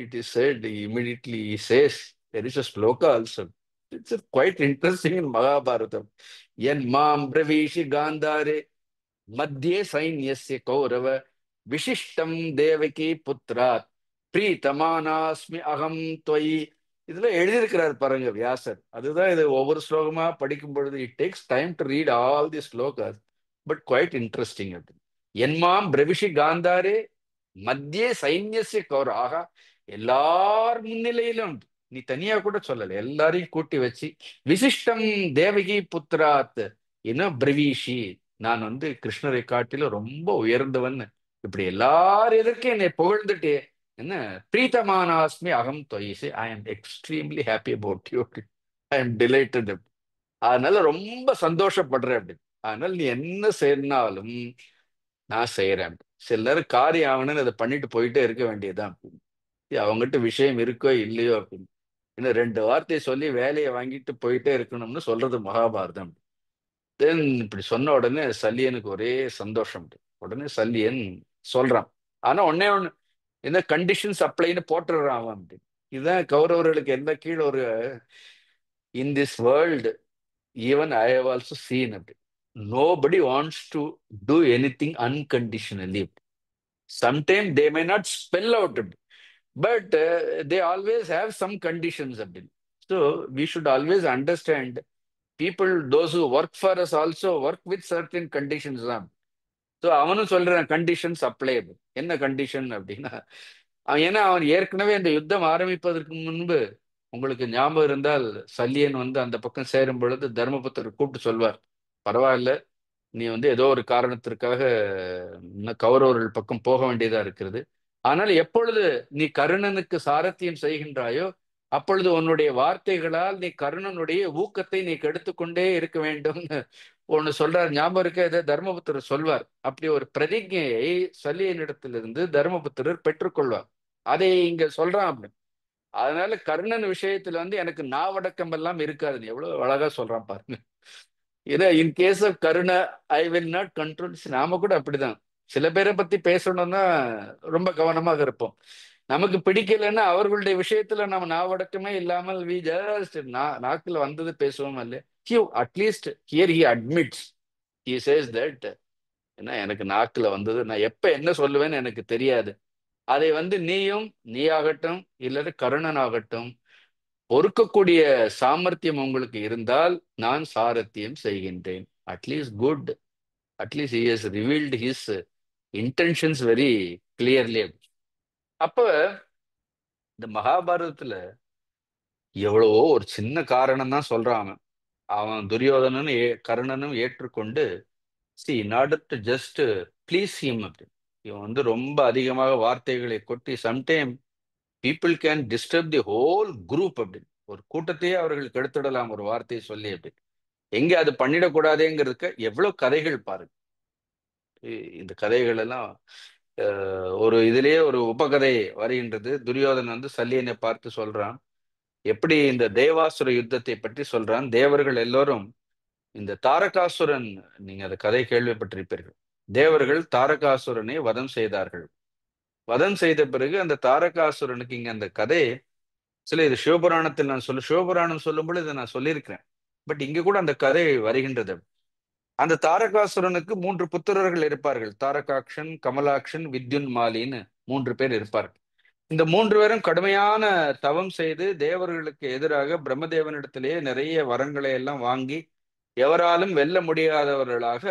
it is said immediately he says there is a sloka also. It's quite interesting in Mahabharatam. என் மாம் பிரவீஷி காந்தாரே மத்தியே சைன்யஸ்ய கௌரவ விசிஷ்டம் தேவகி புத்ராத் பிரீதமானாஸ்மி அகம் தொயி. இதுல எழுதியிருக்கிறார் பாருங்க வியாசர். அதுதான் இது ஒவ்வொரு ஸ்லோகமா படிக்கும் பொழுது it takes time to read all the slokas, but quite interesting. அது என்மாம் பிரவிஷி காந்தாரே மத்தியே சைன்யஸ்ய கௌரவ, ஆகா எல்லார் முன்னிலையிலும் நீ தனியா கூட சொல்லல, எல்லாரையும் கூட்டி வச்சு விசிஷ்டம் தேவகி புத்திராத் என்ன பிரவீஷி, நான் வந்து கிருஷ்ணரை காட்டிலும் ரொம்ப உயர்ந்தவன், இப்படி எல்லார் எதற்கும் என்னை புகழ்ந்துட்டே என்ன பிரீத்தமானாஸ்மி அகம் தொய்சி, I am extremely happy about you, I am delighted. அதனால ரொம்ப சந்தோஷப்படுறேன் அப்படி. அதனால நீ என்ன செய்யனாலும் நான் செய்யறேன். சில நேரம் காரியம் ஆகணும்னு அதை பண்ணிட்டு போயிட்டே இருக்க வேண்டியதுதான். அவங்ககிட்ட விஷயம் இருக்கோ இல்லையோ அப்படின்னு இன்னும் 2 வார்த்தையை சொல்லி வேலையை வாங்கிட்டு போயிட்டே இருக்கணும்னு சொல்றது மகாபாரதம். தென் இப்படி சொன்ன உடனே சல்லியனுக்கு ஒரே சந்தோஷம். உடனே சல்லியன் சொல்றான், ஆனா ஒன்னே ஒண்ணு, என்ன கண்டிஷன்ஸ் அப்ளைன்னு போட்டுடுறான் அவன். அப்படி இதுதான் கௌரவர்களுக்கு எந்த கீழே ஒரு in this world even I have also seen அப்படி nobody wants to do anything unconditionally. Sometime they may not spell out, but they always have some conditions அப்படின்னு. So we should always understand people, those who work for us also work with certain conditions தான். ஸோ அவனும் சொல்றான் கண்டிஷன்ஸ் அப்ளைபிள். என்ன கண்டிஷன் அப்படின்னா, ஏன்னா அவன் ஏற்கனவே இந்த யுத்தம் ஆரம்பிப்பதற்கு முன்பு உங்களுக்கு ஞாபகம் இருந்தால் சல்லியன் வந்து அந்த பக்கம் சேரும் பொழுது தர்மபுத்தர் கூப்பிட்டு சொல்வார், பரவாயில்ல நீ வந்து ஏதோ ஒரு காரணத்திற்காக இன்னும் கௌரவர்கள் பக்கம் போக வேண்டியதா இருக்கிறது. ஆனால் எப்பொழுது நீ கர்ணனுக்கு சாரத்தியம் செய்கின்றாயோ அப்பொழுது உன்னுடைய வார்த்தைகளால் நீ கர்ணனுடைய ஊக்கத்தை நீ கெடுத்துக்கொண்டே இருக்க வேண்டும்னு ஒண்ணு சொல்றார். ஞாபகம் இருக்க, இதை தர்மபுத்திரர் சொல்வார். அப்படி ஒரு பிரதிஜையை சல்லியனிடத்திலிருந்து தர்மபுத்திரர் பெற்றுக்கொள்வார். அதை இங்க சொல்றான் அப்படி. அதனால கர்ணன் விஷயத்துல வந்து எனக்கு நாவடக்கம் எல்லாம் இருக்காது. எவ்வளவு அழகா சொல்றான் பாருங்க. ஏன்னா in case of Karna I will not control. நாம கூட அப்படிதான் சில பேரை பத்தி பேசணும்னா ரொம்ப கவனமாக இருப்போம். நமக்கு பிடிக்கலைன்னா அவர்களுடைய விஷயத்துல நம்ம நாவடக்கமே இல்லாமல் வி ஜஸ்ட் நாக்குல வந்தது பேசுவோம் இல்ல. At least here he admits, he says that என்ன எனக்கு நாக்குல வந்தது, நான் எப்ப என்ன சொல்லுவேன்னு எனக்கு தெரியாது. அதை வந்து நீயாகட்டும் இல்லது கருணன் ஆகட்டும் பொறுக்கக்கூடிய சாமர்த்தியம் உங்களுக்கு இருந்தால் நான் சாரத்தியம் செய்கின்றேன். At least good, at least he has revealed his intentions very clearly. அப்ப இந்த மகாபாரதத்துல எவ்வளவோ ஒரு சின்ன காரணம் தான் சொல்றான் அவன். அவன் துரியோதனனும் கர்ணனும் ஏற்றுக்கொண்டு see in order to just please him அப்படி இவன் வந்து ரொம்ப அதிகமாக வார்த்தைகளை கொட்டி sometime people can disturb the whole group அப்படின்னு, ஒரு கூட்டத்தையே அவர்கள் கெடுத்துடலாம் ஒரு வார்த்தையை சொல்லி அப்படி. எங்க அது பண்ணிடக்கூடாதேங்கிறதுக்கு எவ்வளவு கதைகள் பாருங்க. இந்த கதைகள் எல்லாம் ஒரு இதுலயே ஒரு உபகதை வருகின்றது. துரியோதனன் வந்து சல்லியனை பார்த்து சொல்றான், எப்படி இந்த தேவாசுர யுத்தத்தை பற்றி சொல்றான். தேவர்கள் எல்லோரும் இந்த தாரகாசுரன், நீங்க அந்த கதை கேள்விப்பட்டிருப்பீர்கள். தேவர்கள் தாரகாசுரனை வதம் செய்தார்கள். வதம் செய்த பிறகு அந்த தாரகாசுரனுக்கு இங்க அந்த கதை சில இது சிவபுராணத்தில் நான் சிவபுராணம் சொல்லும் பொழுது இதை நான் சொல்லியிருக்கிறேன். பட் இங்க கூட அந்த கதை வருகின்றது. அந்த தாரகாசுரனுக்கு 3 புத்திரர்கள் இருப்பார்கள். தாரகாக்ஷன், கமலாக்ஷன், வித்யுன்மாலின்னு 3 பேர் இருப்பார்கள். இந்த 3 பேரும் கடுமையான தவம் செய்து தேவர்களுக்கு எதிராக பிரம்மதேவனிடத்திலேயே நிறைய வரங்களை எல்லாம் வாங்கி எவராலும் வெல்ல முடியாதவர்களாக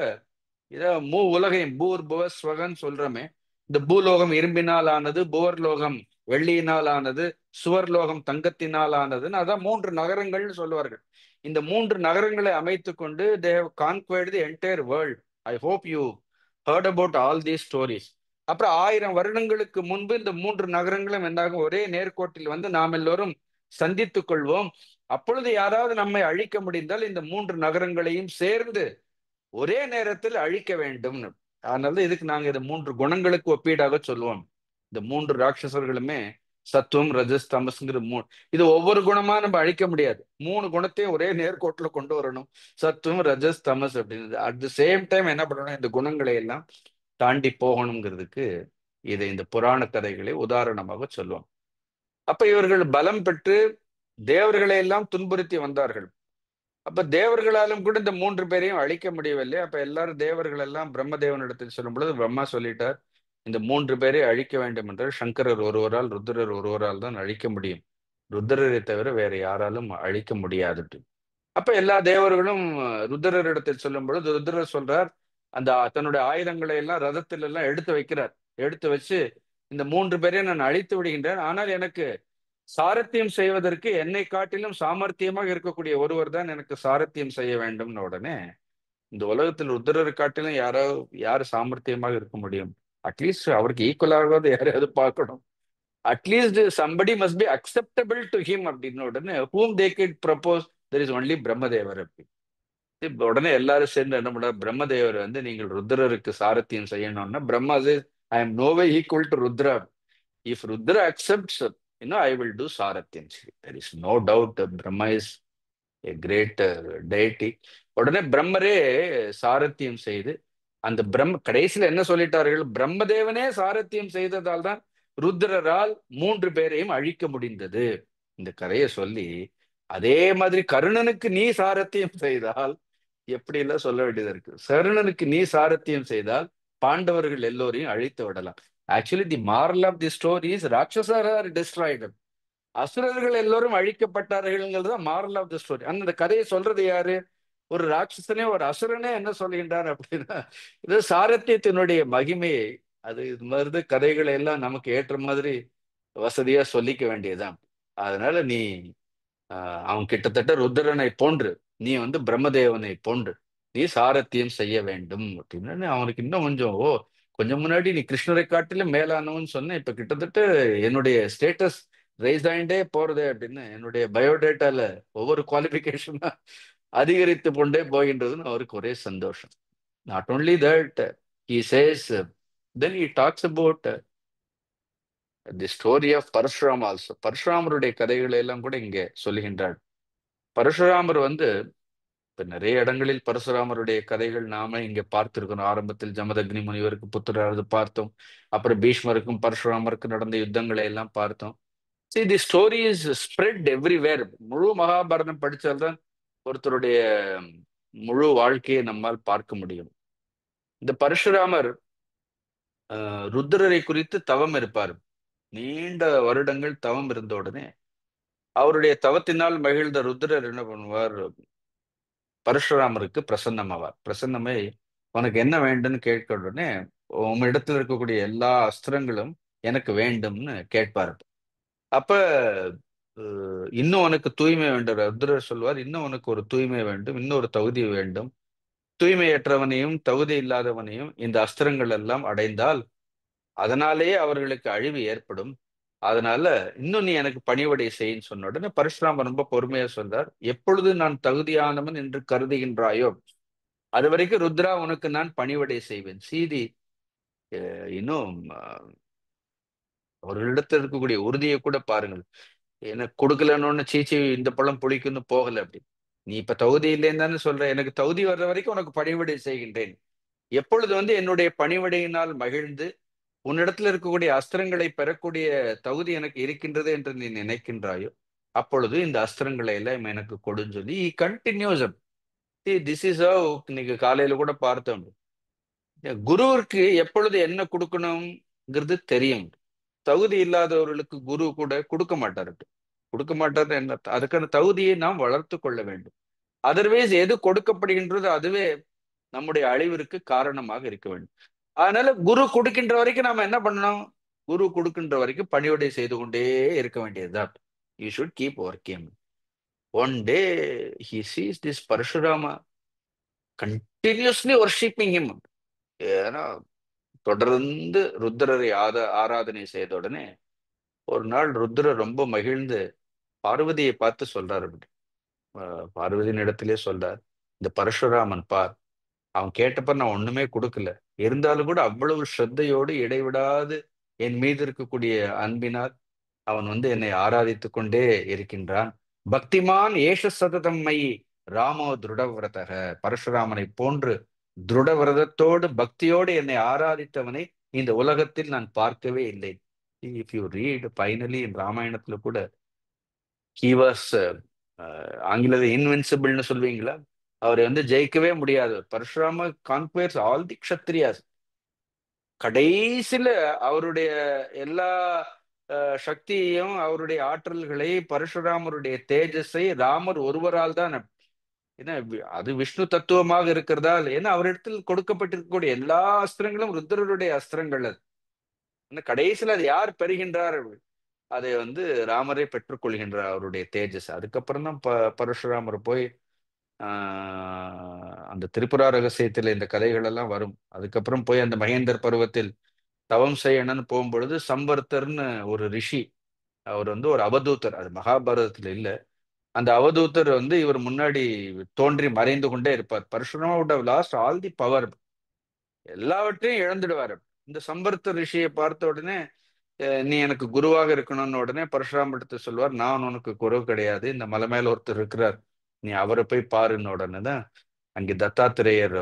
இத உலகையும் பூர் புவ ஸ்வகன் சொல்றோமே, இந்த பூலோகம் இரும்பினால் ஆனது, புவர்லோகம் வெள்ளியினால் ஆனது, சுவர்லோகம் தங்கத்தினால் ஆனதுன்னு அதான் 3 நகரங்கள்னு சொல்லுவார்கள். இந்த 3 நகரங்களை அமைத்து கொண்டு they have conquered the entire world. I hope you heard about all these stories. அப்புறம் 1000 வருடங்களுக்கு முன்பு இந்த 3 நகரங்களும் என்னாகும், ஒரே நேர்கோட்டில் வந்து நாம் எல்லோரும் சந்தித்துக் கொள்வோம். அப்பொழுது யாராவது நம்மை அழிக்க முடிந்தால் இந்த 3 நகரங்களையும் சேர்ந்து ஒரே நேரத்தில் அழிக்க வேண்டும்னு. அதனால இதுக்கு நாங்க இதை 3 குணங்களுக்கு ஒப்பீடாக சொல்லுவோம். இந்த 3 ராட்சசர்களுமே சத்துவம், ரஜஸ், தமஸ்ங்கிற இது ஒவ்வொரு குணமா நம்ம அழிக்க முடியாது. 3 குணத்தையும் ஒரே நேர்கோட்டுல கொண்டு வரணும். சத்துவம், ரஜஸ், தமஸ் அப்படின்னு. அட் த சேம் டைம் என்ன பண்ணணும், இந்த குணங்களை எல்லாம் தாண்டி போகணுங்கிறதுக்கு இதை இந்த புராண கதைகளை உதாரணமாக சொல்லுவோம். அப்ப இவர்கள் பலம் பெற்று தேவர்களை எல்லாம் துன்புறுத்தி வந்தார்கள். அப்ப தேவர்களாலும் கூட இந்த 3 பேரையும் அழிக்க முடியவில்லை. அப்ப எல்லாரும் தேவர்கள் எல்லாம் பிரம்மதேவனிடத்தில் சொல்லும் பொழுது பிரம்மா சொல்லிட்டார், இந்த 3 பேரை அழிக்க வேண்டும் என்றால் சங்கரர் ஒருவரால், ருத்ரர் ஒருவரால் தான் அழிக்க முடியும். ருத்ரரை தவிர வேற யாராலும் அழிக்க முடியாது. அப்ப எல்லா தேவர்களும் ருத்ரரிடத்தில் சொல்லும் பொழுது ருத்ரர் சொல்றார், அந்த தன்னுடைய ஆயுதங்களை எல்லாம் ரதத்தில் எல்லாம் எடுத்து வைக்கிறார். எடுத்து வச்சு இந்த 3 பேரையும் நான் அழித்து விடுகின்றேன். ஆனால் எனக்கு சாரத்தியம் செய்வதற்கு என்னை காட்டிலும் சாமர்த்தியமாக இருக்கக்கூடிய ஒருவர் தான் எனக்கு சாரத்தியம் செய்ய வேண்டும்னு உடனே, இந்த உலகத்தில் ருத்ரரை காட்டிலும் யாரு சாமர்த்தியமாக இருக்க முடியும்? அட்லீஸ்ட் அவருக்கு ஈக்குவலாகாவது யாரையாவது பார்க்கணும். At least somebody must be acceptable to him அப்படின்னு உடனே whom they could propose there is only Brahmadevar அப்படி. இப்ப உடனே எல்லாரும் சேர்ந்து என்ன பண்ணார், பிரம்மதேவர் வந்து நீங்கள் ருத்ரருக்கு சாரத்தியம் செய்யணும்னா Brahma says, I am no way equal to Rudra. If Rudra accepts, I will do Sarathyan. There is no doubt that Brahma is a great deity. உடனே பிரம்மரே சாரத்தியம் செய்து அந்த கடைசியில என்ன சொல்லிட்டார்கள், பிரம்மதேவனே சாரத்தியம் செய்ததால் தான் ருத்ரரால் 3 பேரையும் அழிக்க முடிந்தது. இந்த கதையை சொல்லி அதே மாதிரி கருணனுக்கு நீ சாரத்தியம் செய்தால் எப்படி எல்லாம் சொல்ல வேண்டியது இருக்கு. கருணனுக்கு நீ சாரத்தியம் செய்தால் பாண்டவர்கள் எல்லோரையும் அழித்து விடலாம். Actually the moral of the story is ராட்சசர் ஆர் டிஸ்ட்ராய்டு. அசுரர்கள் எல்லோரும் அழிக்கப்பட்டார்கள் தான் மாரல் ஆஃப் தி ஸ்டோரி. அந்த கதையை சொல்றது யாரு? ஒரு ராட்சசனே ஒரு அசுரனே என்ன சொல்கின்றார் அப்படின்னா, இது சாரத்தியத்தினுடைய மகிமையை, அது இது மாதிரி கதைகளை எல்லாம் நமக்கு ஏற்ற மாதிரி வசதியா சொல்லிக்க வேண்டியதுதான். அதனால நீ அவன் கிட்டத்தட்ட ருத்ரனை போன்று, நீ வந்து பிரம்மதேவனை போன்று நீ சாரத்தியம் செய்ய வேண்டும் அப்படின்னு அவனுக்கு இன்னும் கொஞ்சம் முன்னாடி நீ கிருஷ்ணரை காட்டிலும் மேலானவன்னு சொன்ன, இப்ப கிட்டத்தட்ட என்னுடைய ஸ்டேட்டஸ் ரைஸ் ஆயிண்டே போறது அப்படின்னு என்னுடைய பயோடேட்டால ஒவ்வொரு குவாலிபிகேஷனா அதிகரித்து கொண்டே போகின்றதுன்னு அவருக்கு ஒரே சந்தோஷம். Not only that, he says, then he talks about the story of Parashuram also. பரசுராமருடைய கதைகளை எல்லாம் கூட இங்கே சொல்லுகின்றார். பரசுராமர் வந்து இப்ப நிறைய இடங்களில் பரசுராமருடைய கதைகள் நாம இங்க பார்த்திருக்கிறோம். ஆரம்பத்தில் ஜமதக்னி முனிவருக்கு புத்திரராவது பார்த்தோம். அப்புறம் பீஷ்மருக்கும் பரசுராமருக்கும் நடந்த யுத்தங்களை எல்லாம் பார்த்தோம். See, the story is spread everywhere. முழு மகாபாரதம் படிச்சால்தான் ஒருத்தருடைய முழு வாழ்க்கையை நம்மால் பார்க்க முடியும். இந்த பரசுராமர் ருத்ரரை குறித்து தவம் இருப்பார். நீண்ட வருடங்கள் தவம் இருந்த உடனே அவருடைய தவத்தினால் மகிழ்ந்த ருத்ரர் என்ன பண்ணுவார், பரசுராமருக்கு பிரசன்னமாவார். பிரசன்னமே உனக்கு என்ன வேண்டும்னு கேட்க உடனே உங்க இடத்துல இருக்கக்கூடிய எல்லா அஸ்திரங்களும் எனக்கு வேண்டும்னு கேட்பார். அப்ப இன்னும் உனக்கு தூய்மை வேண்டும். ருத்ரர் சொல்வார், இன்னும் உனக்கு ஒரு தூய்மை வேண்டும், இன்னொரு தகுதி வேண்டும். தூய்மையற்றவனையும் தகுதி இல்லாதவனையும் இந்த அஸ்திரங்கள் எல்லாம் அடைந்தால் அதனாலேயே அவர்களுக்கு அழிவு ஏற்படும். அதனால இன்னும் நீ எனக்கு பணிவிடை செய்யின்னு சொன்ன உடனே பரசுராமர் ரொம்ப பொறுமையா சொல்றார், எப்பொழுது நான் தகுதியானவன் என்று கருதுகின்றாயோ அது வரைக்கும் ருத்ரா உனக்கு நான் பணிவிடை செய்வேன். சீதி இன்னும் அவர்களிடத்தில் இருக்கக்கூடிய உறுதியை கூட பாருங்கள். எனக்கு கொடுக்கலன்னு சீச்சி இந்த பழம் புளிக்குன்னு போகல. அப்படி நீ இப்ப தகுதி இல்லைன்னு தானே சொல்ற, எனக்கு தகுதி வர்ற வரைக்கும் உனக்கு பணிவிடை செய்கின்றேன். எப்பொழுது வந்து என்னுடைய பணிவிடையினால் மகிழ்ந்து உன்னிடத்துல இருக்கக்கூடிய அஸ்திரங்களை பெறக்கூடிய தகுதி எனக்கு இருக்கின்றது என்று நீ நினைக்கின்றாயோ அப்பொழுது இந்த அஸ்திரங்களை எல்லாம் எனக்கு கொடுன்னு சொல்லி கண்டினியூஸ். திஸ் இஸ் இன்னைக்கு காலையில கூட பார்த்தோம். குருவிற்கு எப்பொழுது என்ன கொடுக்கணுங்கிறது தெரியும். தகுதி இல்லாதவர்களுக்கு குரு கூட கொடுக்க மாட்டாரு. கொடுக்க மாட்டாரு என்ன, அதுக்கான தகுதியை நாம் வளர்த்து கொள்ள வேண்டும். அதர்வைஸ் எது கொடுக்கப்படுகின்றது அதுவே நம்முடைய அழிவிற்கு காரணமாக இருக்க வேண்டும். அதனால குரு கொடுக்கின்ற வரைக்கும் நாம என்ன பண்ணணும்? குரு கொடுக்கின்ற வரைக்கும் பணிவிடை செய்து கொண்டே இருக்க வேண்டியதுதான். You should keep working. One day he sees this Parashurama continuously worshipping him. ஏன்னா தொடர்ந்து ருத்ரரை ஆராதனை செய்த உடனே ஒரு நாள் ருத்ரர் ரொம்ப மகிழ்ந்து பார்வதியை பார்த்து சொல்றாரு. பார்வதியின் இடத்திலே சொல்றார், இந்த பரசுராமன் பார், அவன் கேட்டப்ப நான் ஒண்ணுமே கொடுக்கல, இருந்தாலும் கூட அவ்வளவு ஸ்ரத்தையோடு இடைவிடாது என் மீது இருக்கக்கூடிய அன்பினால் அவன் என்னை ஆராதித்துக் கொண்டே இருக்கின்றான். பக்திமான் ஏஷ சததம் மயி ராமோ திருடவிரதக. பரசுராமனை போன்று திருடவிரதத்தோடு பக்தியோடு என்னை ஆராதித்தவனை இந்த உலகத்தில் நான் பார்க்கவே இல்லை. இஃப் யூ ரீட் ஃபைனலி ராமாயணத்துல கூட ஹி வாஸ், ஆங்கிலத்தில் இன்வின்சிபிள்னு சொல்வீங்களா, அவரை ஜெயிக்கவே முடியாது. Parashurama conquers all the Kshatriyas. கடைசியில அவருடைய எல்லா சக்தியையும் அவருடைய ஆற்றல்களை பரசுராமருடைய தேஜஸை ராமர் ஒருவரால் தான், ஏன்னா அது விஷ்ணு தத்துவமாக இருக்கிறதால், ஏன்னா அவரிடத்தில் கொடுக்கப்பட்டிருக்கக்கூடிய எல்லா அஸ்திரங்களும் ருத்ரருடைய அஸ்திரங்கள். அது கடைசியில் அது யார் பெறுகின்றார்? அதை ராமரே பெற்றுக்கொள்கின்றார், அவருடைய தேஜஸ். அதுக்கப்புறம் தான் பரசுராமர் போய் அந்த திரிபுரா ரகசியத்தில் இந்த கதைகள் எல்லாம் வரும். அதுக்கப்புறம் போய் அந்த மகேந்தர் பருவத்தில் தவம் செய்யணும்னு போகும்பொழுது சம்பர்த்தர்னு ஒரு ரிஷி, அவர் ஒரு அவதூதர், அது மகாபாரதத்துல இல்ல. அந்த அவதூதர் இவர் முன்னாடி தோன்றி மறைந்து கொண்டே இருப்பார். Parashurama would have lost all the power, எல்லாவற்றையும் இழந்துடுவார். இந்த சம்பர்த்த ரிஷியை பார்த்த உடனே நீ எனக்கு குருவாக இருக்கணும்னு உடனே பரசுராமர்கிட்ட சொல்வார், நான் உனக்கு குரு கிடையாது, இந்த மலை மேல ஒருத்தர் இருக்கிறார், நீ அவரை போய் பாருன்னு உடனே தான் அங்கே தத்தாத்திரேயர்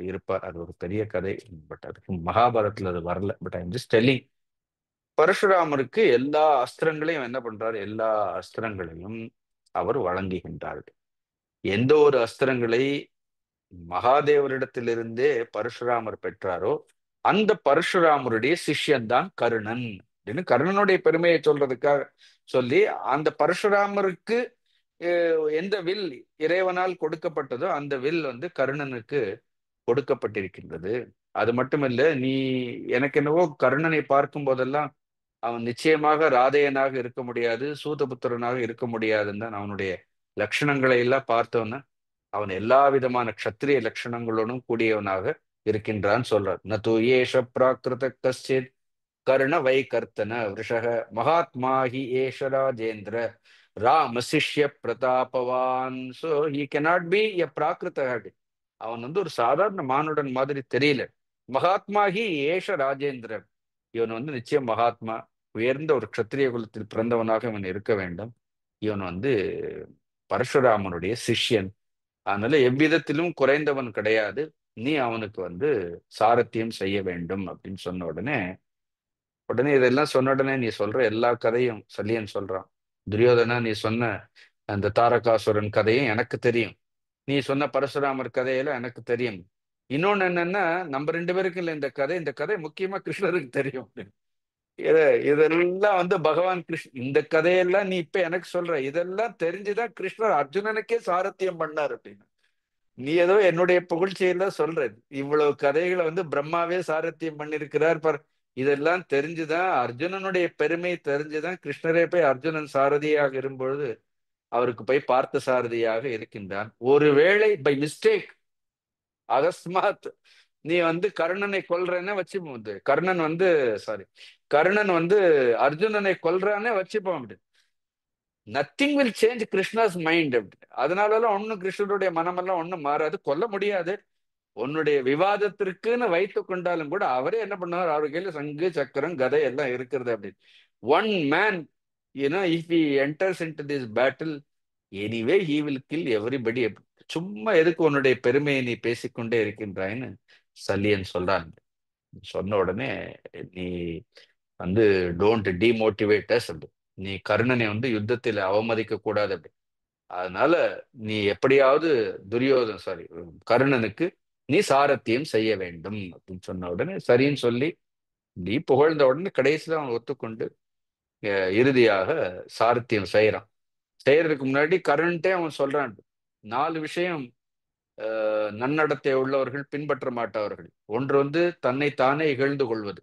இருப்பார். அது ஒரு பெரிய கதை, பட் அதுக்கு மகாபாரதத்துல அது வரல. But I am just telling, பரசுராமருக்கு எல்லா அஸ்திரங்களையும் என்ன பண்றாரு? எல்லா அஸ்திரங்களையும் அவர் வழங்குகின்றார். எந்த ஒரு அஸ்திரங்களை மகாதேவரிடத்திலிருந்தே பரசுராமர் பெற்றாரோ அந்த பரசுராமருடைய சிஷ்யன் தான் கர்ணன் அப்படின்னு கர்ணனுடைய பெருமையை சொல்றதுக்காக சொல்லி, அந்த பரசுராமருக்கு எந்த வில் இறைவனால் கொடுக்கப்பட்டதோ அந்த வில் கர்ணனுக்கு கொடுக்கப்பட்டிருக்கின்றது. அது மட்டுமல்ல, நீ எனக்கு என்னவோ கர்ணனை பார்க்கும் போதெல்லாம் அவன் நிச்சயமாக ராதையனாக இருக்க முடியாது, சூதபுத்திரனாக இருக்க முடியாதுன்னு தான் அவனுடைய லட்சணங்களை எல்லாம் பார்த்தோன்னா அவன் எல்லா விதமான க்ஷத்திரிய லட்சணங்களோடும் கூடியவனாக இருக்கின்றான் சொல்றார். நது ஏஷ பிராகிருத கஷ்டித் கர்ண வை கர்த்தன விஷக மகாத்மா ஹி ஏஷ ராஜேந்திர ராம சிஷ்ய பிரதாபவான். So he cannot be a prakrita. அவன் ஒரு சாதாரண மானுடன் மாதிரி தெரியல. மகாத்மா ஹி ஏஷ ராஜேந்திரன், இவன் நிச்சயம் மகாத்மா, உயர்ந்த ஒரு க்ஷத்திரிய குலத்தில் பிறந்தவனாக இவன் இருக்க வேண்டும். இவன் பரசுராமனுடைய சிஷ்யன், அதனால எவ்விதத்திலும் குறைந்தவன் கிடையாது, நீ அவனுக்கு சாரத்தியம் செய்ய வேண்டும் அப்படின்னு சொன்ன உடனே இதெல்லாம் சொன்ன உடனே நீ சொல்ற எல்லா கதையும் சல்லியன் சொல்றான். துரியோதனா, நீ சொன்ன அந்த தாரகாசுரன் கதையும் எனக்கு தெரியும், நீ சொன்ன பரசுராமர் கதையில எனக்கு தெரியும். இன்னொன்னு என்னன்னா, நம்ம ரெண்டு பேருக்கு இல்லை இந்த கதை, இந்த கதை முக்கியமா கிருஷ்ணருக்கு தெரியும். இதெல்லாம் பகவான் கிருஷ்ண, இந்த கதையெல்லாம் நீ இப்ப எனக்கு சொல்ற, இதெல்லாம் தெரிஞ்சுதான் கிருஷ்ணர் அர்ஜுனனுக்கே சாரத்தியம் பண்ணார் அப்படின்னு. நீ ஏதோ என்னுடைய புகழ்ச்சியெல்லாம் சொல்ற, இவ்வளவு கதைகளை பிரம்மாவே சாரத்தியம் பண்ணிருக்கிறார் பார். இதெல்லாம் தெரிஞ்சுதான், அர்ஜுனனுடைய பெருமை தெரிஞ்சுதான் கிருஷ்ணரே போய் அர்ஜுனன் சாரதியாக இருக்கும்பொழுது அவருக்கு போய் பார்த்த சாரதியாக இருக்கின்றான். ஒருவேளை பை மிஸ்டேக் அகஸ்மாத் நீ கர்ணனை கொல்றன்னு வச்சு கர்ணன் சாரி கர்ணன் அர்ஜுனனை கொல்றானே வச்சுப்போம். Nothing will change Krishna's mind. அதனாலலாம் ஒன்னும் கிருஷ்ணருடைய மனமெல்லாம் ஒன்னும் மாறாது, கொல்ல முடியாது. உன்னுடைய விவாதத்திற்குன்னு வைத்து கொண்டாலும் கூட அவரே என்ன பண்ணுவார், அவர் கையில சங்கு சக்கரம் கதை எல்லாம் இருக்கிறது அப்படின்னு. One man, if he enters into this battle anyway he will kill everybody. சும்மா எதுக்கு உன்னுடைய பெருமையை நீ பேசிக்கொண்டே இருக்கின்றாய்ன்னு சல்லியன் சொல்றான். சொன்ன உடனே நீ டோன்ட் டிமோட்டிவேட் அஸ், நீ கர்ணனை வந்து யுத்தத்தில் அவமதிக்க கூடாது அப்படி. அதனால நீ எப்படியாவது சாரி, கர்ணனுக்கு நீ சாரத்தியம் செய்ய வேண்டும் அப்படின்னு சொன்ன உடனே சரின்னு சொல்லி நீ புகழ்ந்த உடனே கடைசியில அவன் ஒத்துக்கொண்டு இறுதியாக சாரத்தியம் செய்யறான். செய்யறதுக்கு முன்னாடி கர்ணன்ட்டே அவன் சொல்றான், 4 விஷயம் நன்னடத்தை உள்ளவர்கள் பின்பற்ற மாட்டார்கள். ஒன்று வந்து தன்னைத்தானே இகழ்ந்து கொள்வது,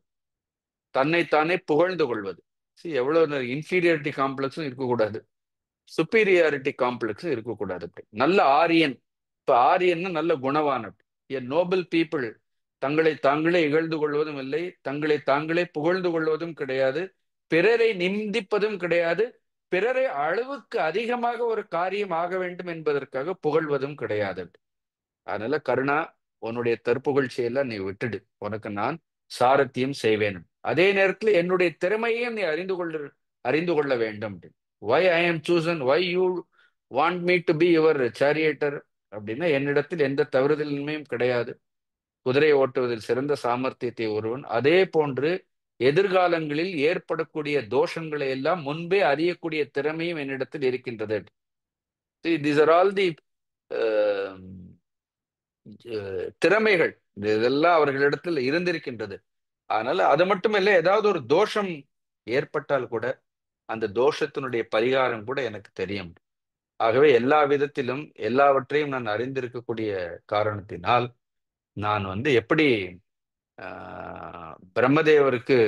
தன்னைத்தானே புகழ்ந்து கொள்வது. See, எவ்வளவு இன்ஃபீரியாரிட்டி காம்ப்ளெக்ஸும் இருக்கக்கூடாது, சுப்பீரியாரிட்டி காம்ப்ளெக்ஸும் இருக்கக்கூடாது. அப்படி நல்ல ஆரியன், இப்ப ஆரியன்னா நல்ல குணவான். அப்படி நோபல் பீப்புள் தங்களை தாங்களே இகழ்ந்து கொள்வதும் இல்லை, தங்களை தாங்களே புகழ்ந்து கொள்வதும் கிடையாது, பிறரை நிந்திப்பதும் கிடையாது, பிறரை அளவுக்கு அதிகமாக ஒரு காரியம் ஆக வேண்டும் என்பதற்காக புகழ்வதும் கிடையாது. அதனால கருணா, உன்னுடைய தற்புகழ்ச்சியெல்லாம் நீ விட்டுடு, உனக்கு நான் சாரத்தியம் செய்வேன். அதே நேரத்தில் என்னுடைய திறமையையும் நீ அறிந்து கொள்ள வேண்டும். Why I am chosen, why you want me to be your charioteer அப்படின்னா, என்னிடத்தில் எந்த தவறுதலுமையும் கிடையாது. குதிரை ஓட்டுவதில் சிறந்த சாமர்த்தியத்தை ஒருவன், அதே போன்று எதிர்காலங்களில் ஏற்படக்கூடிய தோஷங்களை எல்லாம் முன்பே அறியக்கூடிய திறமையும் என்னிடத்தில் இருக்கின்றது. தீஸ் ஆர் ஆல் தி திறமைகள். இதெல்லாம் அவர்களிடத்தில் இருந்திருக்கின்றது. அதனால அது மட்டும் இல்லை, ஏதாவது ஒரு தோஷம் ஏற்பட்டால் கூட அந்த தோஷத்தினுடைய பரிகாரம் கூட எனக்கு தெரியும். ஆகவே எல்லா விதத்திலும் எல்லாவற்றையும் நான் அறிந்திருக்கக்கூடிய காரணத்தினால் நான் வந்து எப்படி பிரம்மதேவருக்கு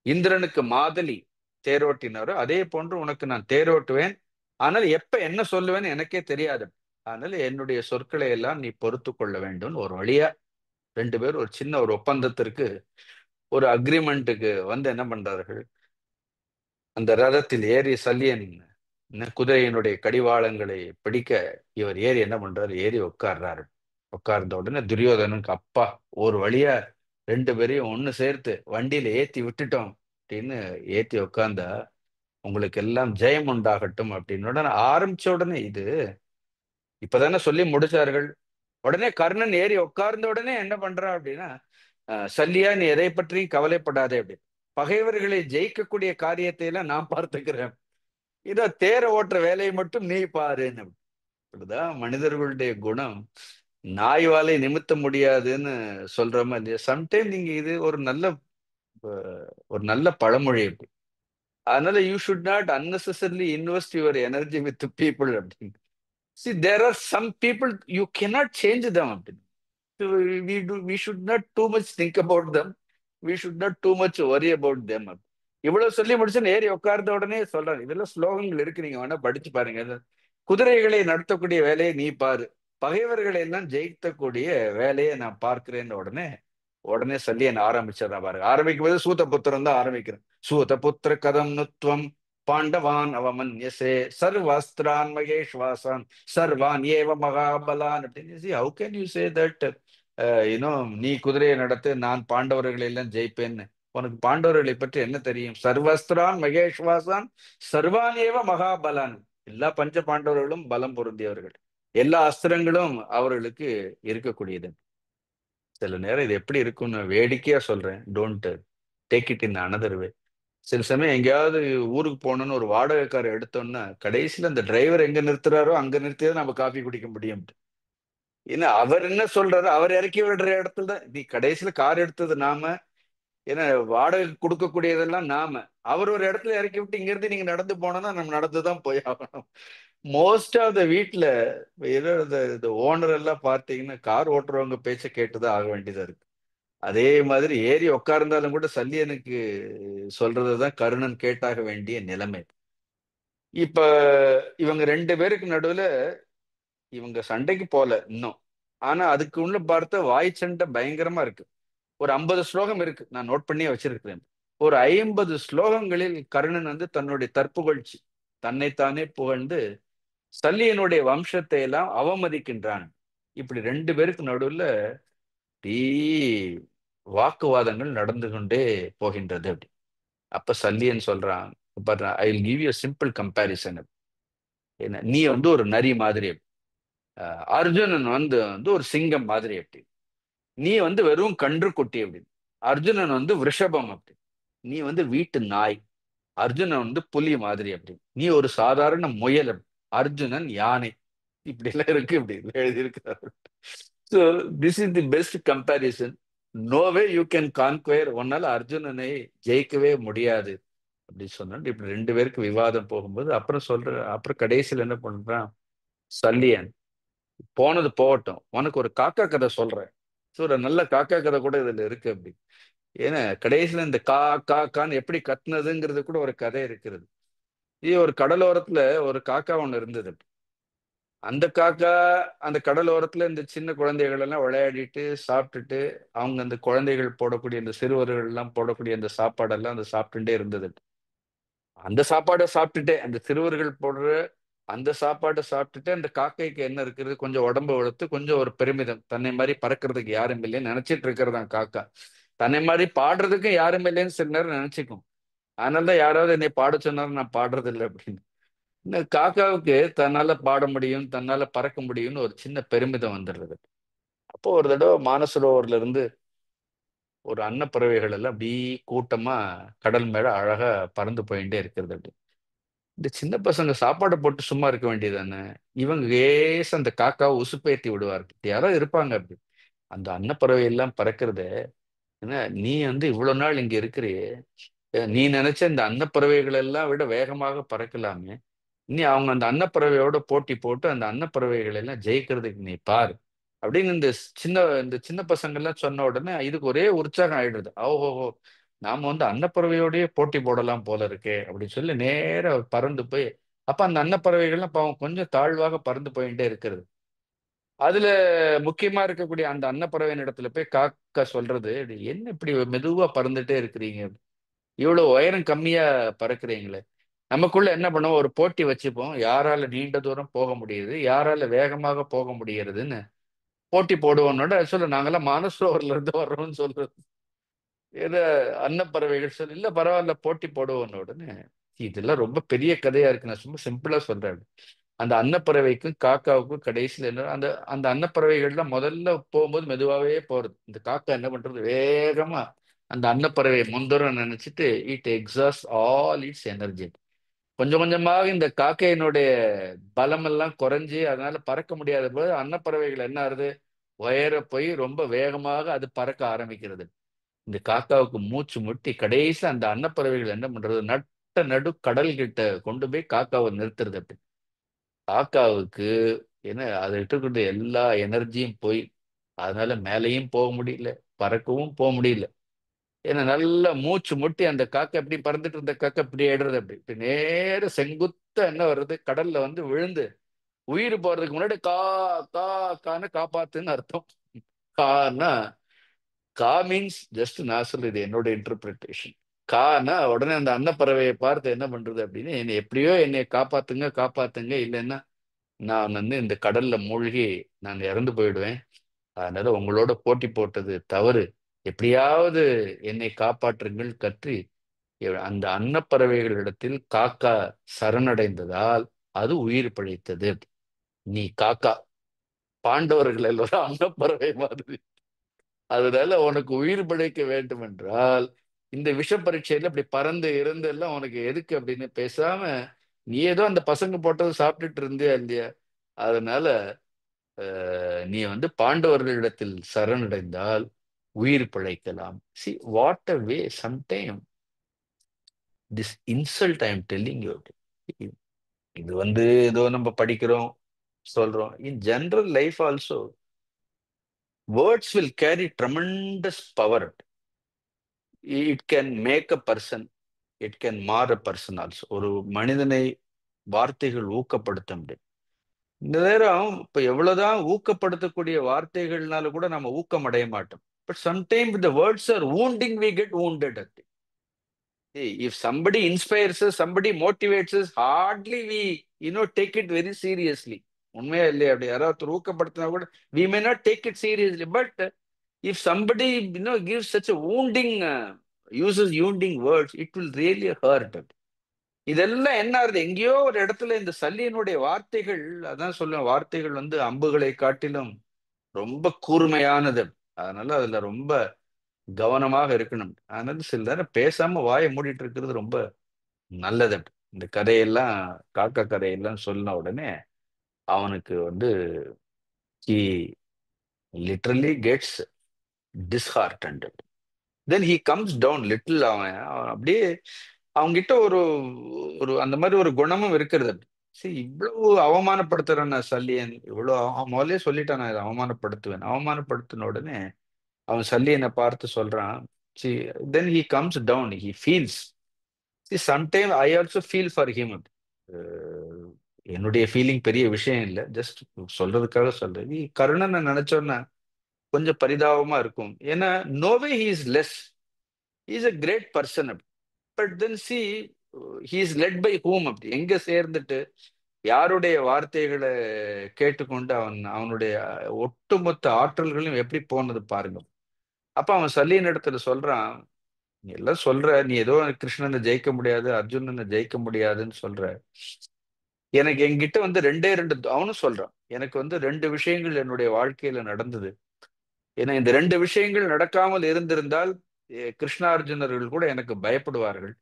இந்திரனுக்கு மாதலி தேரோட்டினாரோ அதே போன்று உனக்கு நான் தேரோட்டுவேன். ஆனால் எப்ப என்ன சொல்லுவேன்னு எனக்கே தெரியாது. அதனால என்னுடைய சொற்களை எல்லாம் நீ பொறுத்து கொள்ள வேண்டும். ஒரு வழியா 2 பேர் ஒரு சின்ன ஒரு ஒப்பந்தத்திற்கு, ஒரு அக்ரிமெண்ட்டுக்கு வந்து என்ன பண்றார்கள், அந்த ரதத்தில் ஏறி சல்லியன் குதிரையினுடைய கடிவாளங்களை பிடிக்க இவர் ஏறி என்ன பண்றாரு, ஏறி உட்கார்றாரு. உட்கார்ந்த உடனே துரியோதனனுக்கு அப்பா, ஒரு வழியா 2 பேரையும் ஒண்ணு சேர்த்து வண்டியில ஏத்தி விட்டுட்டோம் அப்படின்னு ஏத்தி உட்கார்ந்தா, உங்களுக்கு எல்லாம் ஜெயம் உண்டாகட்டும் அப்படின்னு உடனே ஆரம்பிச்ச உடனே இது இப்பதானே சொல்லி முடிச்சார்கள். உடனே கர்ணன் ஏறி உட்கார்ந்த உடனே என்ன பண்றான் அப்படின்னா, சல்லியா நீ எதை பற்றியும் கவலைப்படாதே அப்படி, பகைவர்களை ஜெயிக்கக்கூடிய காரியத்தை எல்லாம் நான் பார்த்துக்கிறேன், இதோ தேர ஓட்டுற வேலையை மட்டும் நீ பாருன்னு. இப்படிதான் மனிதர்களுடைய குணம். நாய் வாலை நிமித்த முடியாதுன்னு சொல்ற மாதிரி சம்டைம் நீங்க இது ஒரு நல்ல பழமொழி அப்படி. அதனால you should not unnecessarily invest your energy with people அப்படின்னு. See, there are some people you cannot change them. So we should not too much think about them. We should not too much worry about them. இவ்வளவு சொல்லி முடிச்சு ஏறி உட்கார்ந்த உடனே சொல்றாங்க, இதெல்லாம் ஸ்லோகங்கள் இருக்கு, நீங்க வேணா படிச்சு பாருங்க. குதிரைகளை நடத்தக்கூடிய வேலையை நீ பாரு, பகைவர்களை எல்லாம் ஜெயிக்கக்கூடிய வேலையை நான் பார்க்கிறேன்னு உடனே உடனே சல்லியன் ஆரம்பிச்சிடறான் பாருங்க. ஆரம்பிக்கும் போது சூத புத்திரன் தான் ஆரம்பிக்கிறேன். சூத புத்திர கதம் நுத்வம் பாண்டவான் அவமன்யசே சர்வாஸ்திரான் மகேஷ்வாசான் சர்வான் ஏவ மகாபலான் அப்படின்னு. How can you say that, நீ குதிரையை நடத்து, நான் பாண்டவர்களை எல்லாம் ஜெயிப்பேன்னு. உனக்கு பாண்டவர்களை பற்றி என்ன தெரியும்? சர்வஸ்திரான் மகேஷ்வாசான் சர்வான் ஏவ மகாபலான். எல்லா பஞ்ச பாண்டவர்களும் பலம் பொருந்தியவர்கள், எல்லா அஸ்திரங்களும் அவர்களுக்கு இருக்கக்கூடியது. சில நேரம் இது எப்படி இருக்கும்னு வேடிக்கையா சொல்றேன், don't take it in another way. சில சமயம் எங்கேயாவது ஊருக்கு போகணும்னு ஒரு வாடகை கார் எடுத்தோம்னா கடைசியில அந்த டிரைவர் எங்க நிறுத்துறாரோ அங்க நிறுத்தியதான் நம்ம காஃபி குடிக்க முடியும். ஏன்னா அவர் என்ன சொல்றாரு, அவர் இறக்கி விடுற இடத்துல தான் நீ கடைசியில கார் எடுத்தது நாம, ஏன்னா வாடகை கொடுக்கக்கூடியதெல்லாம் நாம. அவர் ஒரு இடத்துல இறக்கி விட்டு இங்க இருந்து நீங்க நடந்து போனோம்னா நம்ம நடந்துதான் போய் ஆகணும். மோஸ்ட் ஆஃப் த வீட்டுல ஏதோ இந்த ஓனர் எல்லாம் பார்த்தீங்கன்னா கார் ஓட்டுறவங்க பேச்ச கேட்டுதான் ஆக வேண்டியதா இருக்கு. அதே மாதிரி ஏறி உட்கார்ந்தாலும் கூட சல்லியனுக்கு சொல்றதுதான் கருணன் கேட்டாக வேண்டிய நிலைமை. இப்ப இவங்க 2 பேருக்கு நடுவுல இவங்க சண்டைக்கு போல இன்னும், ஆனா அதுக்கு உள்ள பார்த்த வாய் சண்டை பயங்கரமா இருக்கு. ஒரு 50 ஸ்லோகம் இருக்கு, நான் நோட் பண்ணி வச்சிருக்கிறேன். ஒரு 50 ஸ்லோகங்களில் கர்ணன் வந்து தன்னுடைய தற்புகழ்ச்சி, தன்னைத்தானே புகழ்ந்து சல்லியனுடைய வம்சத்தை எல்லாம் அவமதிக்கின்றான். இப்படி 2 பேருக்கு நடுவுல டீ வாக்குவாதங்கள் நடந்து கொண்டே போகின்றது அப்படி. அப்ப சல்லியன் சொல்றான், I will give you simple comparison. என்ன, நீ வந்து ஒரு நரி மாதிரி, அர்ஜுனன் வந்து வந்து ஒரு சிங்கம் மாதிரி அப்படி. நீ வந்து வெறும் கன்று குட்டி அப்படி. அர்ஜுனன் வந்து விஷபம் அப்படி. நீ வந்து வீட்டு நாய். அர்ஜுனன் வந்து புலி மாதிரி அப்படி, நீ ஒரு சாதாரண முயல் அப்படி. அர்ஜுனன் யானை. இப்படி எல்லாம் இருக்கு, இப்படி எழுதியிருக்கிறார். So this is the best comparison. No way you can conquer, உன்னால அர்ஜுனனை ஜெயிக்கவே முடியாது அப்படி சொன்னா. இப்படி ரெண்டு பேருக்கு விவாதம் போகும்போது அப்புறம் அப்புறம் கடைசியில் என்ன பண்றான் சல்லியன், போனது போகட்டும், உனக்கு ஒரு காக்கா கதை சொல்றேன். ஸோ ஒரு நல்ல காக்கா கதை கூட இதுல இருக்கு அப்படி. ஏன்னா கடைசியில இந்த கான்னு எப்படி கத்துனதுங்கிறது கூட ஒரு கதை இருக்கிறது. இது ஒரு கடலோரத்துல ஒரு காக்கா ஒண்ணு இருந்தது. அந்த காக்கா அந்த கடலோரத்துல இந்த சின்ன குழந்தைகள் எல்லாம் விளையாடிட்டு சாப்பிட்டுட்டு, அவங்க அந்த குழந்தைகள் போடக்கூடிய அந்த சிறுவர்கள் எல்லாம் போடக்கூடிய அந்த சாப்பாடெல்லாம் அந்த சாப்பிட்டுட்டே இருந்தது. அந்த சாப்பாடை சாப்பிட்டுட்டே, அந்த சிறுவர்கள் போடுற அந்த சாப்பாடை சாப்பிட்டுட்டு, அந்த காக்கைக்கு என்ன இருக்கிறது, கொஞ்சம் உடம்பு வளர்த்து கொஞ்சம் ஒரு பெருமிதம், தன்னை மாதிரி பறக்கிறதுக்கு யாரும் இல்லைன்னு நினைச்சிட்டு இருக்கிறதான் காக்கா. தன்னை மாதிரி பாடுறதுக்கு யாரும் இல்லைன்னு சில நேரம் நினைச்சுக்கும். அதனாலதான் யாராவது என்னை பாட சொன்னாலும் நான் பாடுறது இல்லை அப்படின்னு. இந்த காக்காவுக்கு தன்னால பாட முடியும், தன்னால பறக்க முடியும்னு ஒரு சின்ன பெருமிதம் வந்துடுறது. அப்போ ஒரு தடவை மானசரோவர்ல இருந்து ஒரு அன்னப்பறவைகள் எல்லாம் அப்படி கூட்டமா கடல் மேல அழகா பறந்து போயிட்டே இருக்கிறது அப்படி. இந்த சின்ன பசங்க சாப்பாடு போட்டு சும்மா இருக்க வேண்டியதானே, இவங்க அந்த காக்காவை உசுப்பேத்தி விடுவார்கள். யாரோ இருப்பாங்க அப்படி. அந்த அன்னப்பறவை எல்லாம் பறக்கிறத, என்ன நீ வந்து இவ்வளவு நாள் இங்க இருக்கிறியே, நீ நினைச்ச இந்த அன்னப்பறவைகள் எல்லாம் விட வேகமாக பறக்கலாமே, நீ அவங்க அந்த அன்னப்பறவையோட போட்டி போட்டு அந்த அன்னப்பறவைகள் எல்லாம் ஜெயிக்கிறதுக்கு நீ பாரு அப்படின்னு இந்த சின்ன பசங்க எல்லாம் சொன்ன உடனே இதுக்கு ஒரே உற்சாகம் ஆயிடுது. ஓஹோஹோ, நாம வந்து அன்னப்பறவையோடயே போட்டி போடலாம் போல இருக்கே அப்படின்னு சொல்லி நேரா பறந்து போய், அப்ப அந்த அன்னப்பறவைகள்லாம் பாவம் கொஞ்சம் தாழ்வாக பறந்து போயிட்டே இருக்கிறது. அதுல முக்கியமா இருக்கக்கூடிய அந்த அன்னப்பறவையின் இடத்துல போய் காக்கா சொல்றது, என்ன இப்படி மெதுவா பறந்துட்டே இருக்கிறீங்க, இவ்வளவு உயரம் கம்மியா பறக்குறீங்களே. நமக்குள்ள என்ன பண்ணுவோம், ஒரு போட்டி வச்சுப்போம், யாரால நீண்ட தூரம் போக முடியுது, யாரால வேகமாக போக முடிகிறதுன்னு போட்டி போடுவோம்னோட சொல்ல, நாங்கெல்லாம் மானசரோவர்ல இருந்து வர்றோம்னு சொல்றது. ஏதோ அன்னப்பறவைகள் சொல்லி, இல்ல பரவாயில்ல போட்டி போடுவோம்னு உடனே, இதெல்லாம் ரொம்ப பெரிய கதையா இருக்கு, நான் சும்மா சிம்பிளா சொல்றேன். அந்த அன்னப்பறவைக்கும் காக்காவுக்கும் கடைசியில் என்ன, அந்த அந்த அன்னப்பறவைகள்லாம் முதல்ல போகும்போது மெதுவாவே போறது, இந்த காக்கா என்ன பண்றது, வேகமா அந்த அன்னப்பறவை முந்தரம் நினைச்சிட்டு it exhaust all it's energy. கொஞ்சம் கொஞ்சமாக இந்த காக்கையினுடைய பலம் எல்லாம் குறைஞ்சு அதனால பறக்க முடியாத போது அன்னப்பறவைகள் என்ன ஆகுது, உயர போய் ரொம்ப வேகமாக அது பறக்க ஆரம்பிக்கிறது. இந்த காக்காவுக்கு மூச்சு முட்டி கடைசி அந்த அன்னப்பறவைகள் என்ன பண்றது, நட்ட நடு கடல் கிட்ட கொண்டு போய் காக்காவை நிறுத்துறது அப்படி. காக்காவுக்கு என்ன, அதை இருக்கக்கூடிய எல்லா எனர்ஜியும் போய் அதனால மேலேயும் போக முடியல, பறக்கவும் போக முடியல. ஏன்னா நல்லா மூச்சு முட்டி அந்த காக்கை எப்படி பறந்துட்டு இருந்த காக்கை இப்படி ஏடுறது, அப்படி இப்படி நேர செங்குத்தா என்ன வர்றது, கடல்ல வந்து விழுந்து உயிர் போறதுக்கு முன்னாடி கா கா கான்னு காப்பாத்துன்னு அர்த்தம். கான்னா, கா மீன்ஸ் ஜஸ்ட், நான் சொல்றது இது என்னோட இன்டர்பிரிட்டேஷன். கானா உடனே அந்த அன்னப்பறவையை பார்த்து என்ன பண்றது அப்படின்னு, என்னை எப்படியோ என்னை காப்பாத்துங்க காப்பாத்துங்க, இல்லைன்னா நான் வந்து இந்த கடல்ல மூழ்கி நான் இறந்து போயிடுவேன். அதனால உங்களோட போட்டி போட்டது தவறு, எப்படியாவது என்னை காப்பாற்றுங்கள் கற்றி அந்த அன்னப்பறவைகளிடத்தில் காக்கா சரணடைந்ததால் அது உயிர் பிழைத்தது. நீ காக்கா, பாண்டவர்கள் எல்லோரும் அன்னப்பறவை மாதிரி. அதனால உனக்கு உயிர் பிழைக்க வேண்டும் என்றால் இந்த விஷ பரீட்சையில இப்படி பறந்து இருந்து எல்லாம் உனக்கு எதுக்கு அப்படின்னு, பேசாம நீ ஏதோ அந்த பசங்க போட்டதை சாப்பிட்டுட்டு இருந்தியா இல்லையா, அதனால நீ வந்து பாண்டவர்களிடத்தில் சரணடைந்தால் உயிர் பிழைக்கலாம். See what a way sometime this insult I am telling you. இது வந்து ஏதோ நம்ம படிக்கிறோம் சொல்றோம். In general life also words will carry tremendous power. It can make a person, it can mar a person also. ஒரு மனிதனை வார்த்தைகள் ஊக்கப்படுத்த முடியும். இந்த நேரம் இப்ப எவ்வளவுதான் ஊக்கப்படுத்தக்கூடிய வார்த்தைகள்னால கூட நம்ம ஊக்கம் அடைய மாட்டோம். But sometime the words are wounding, we get wounded at it. If somebody inspires us, somebody motivates us, hardly we, take it very seriously. உண்மையா இல்லையா, அப்படி யாராவது ஊக்கப்படுத்தினா கூட we may not take it seriously. But if somebody, gives such a wounding, uses wounding words, it will really hurt. இதெல்லாம் என்ன ஆகுது, எங்கேயோ ஒரு இடத்துல இந்த சல்லியனுடைய வார்த்தைகள், அதான் சொல்லுவேன், வார்த்தைகள் வந்து அம்புகளை காட்டிலும் ரொம்ப கூர்மையானது. அதனால அதுல ரொம்ப கவனமாக இருக்கணும். அதனால சில நேரம் பேசாம வாயை மூடிட்டு இருக்கிறது ரொம்ப நல்லது. இந்த கதையெல்லாம், காக்கா கதையெல்லாம் சொன்ன உடனே அவனுக்கு வந்து he literally gets disheartened. Then he comes down little. அவன் அப்படியே அவங்கிட்ட ஒரு ஒரு அந்த மாதிரி ஒரு குணமும் இருக்கிறது. சரி, இவ்வளவு அவமானப்படுத்துறேன் நான் சல்லியன், இவ்வளவு அவன் முதல்லயே சொல்லிட்டான் நான் இதை அவமானப்படுத்துவேன். அவமானப்படுத்தின உடனே அவன் சல்லியனை பார்த்து சொல்றான். See, then he comes down, he feels. See, sometimes I also feel for him. அஹ் என்னுடைய ஃபீலிங் பெரிய விஷயம் இல்லை, ஜஸ்ட் சொல்றதுக்காக சொல்றேன். நீ கருணனை நினைச்சோன்னா கொஞ்சம் பரிதாபமா இருக்கும். ஏன்னா no way he is less, he is a great person. But then see he is led by whom? அப்படி எங்க சேர்ந்துட்டு யாருடைய வார்த்தைகளை கேட்டுக்கொண்டு அவனுடைய ஒட்டுமொத்த ஆற்றல்களையும் எப்படி போனது பாருங்க. அப்ப அவன் சல்லியின் இடத்துல சொல்றான், நீ எல்லாம் சொல்ற, நீ ஏதோ கிருஷ்ணனை ஜெயிக்க முடியாது, அர்ஜுனனை ஜெயிக்க முடியாதுன்னு சொல்ற. எனக்கு என்கிட்ட வந்து ரெண்டே ரெண்டு, அவனும் சொல்றான், எனக்கு வந்து ரெண்டு விஷயங்கள் என்னுடைய வாழ்க்கையில நடந்தது. ஏன்னா இந்த ரெண்டு விஷயங்கள் நடக்காமல் இருந்திருந்தால் கிருஷ்ணார்ஜுனர்கள் கூட எனக்கு பயப்படுவார்கள்.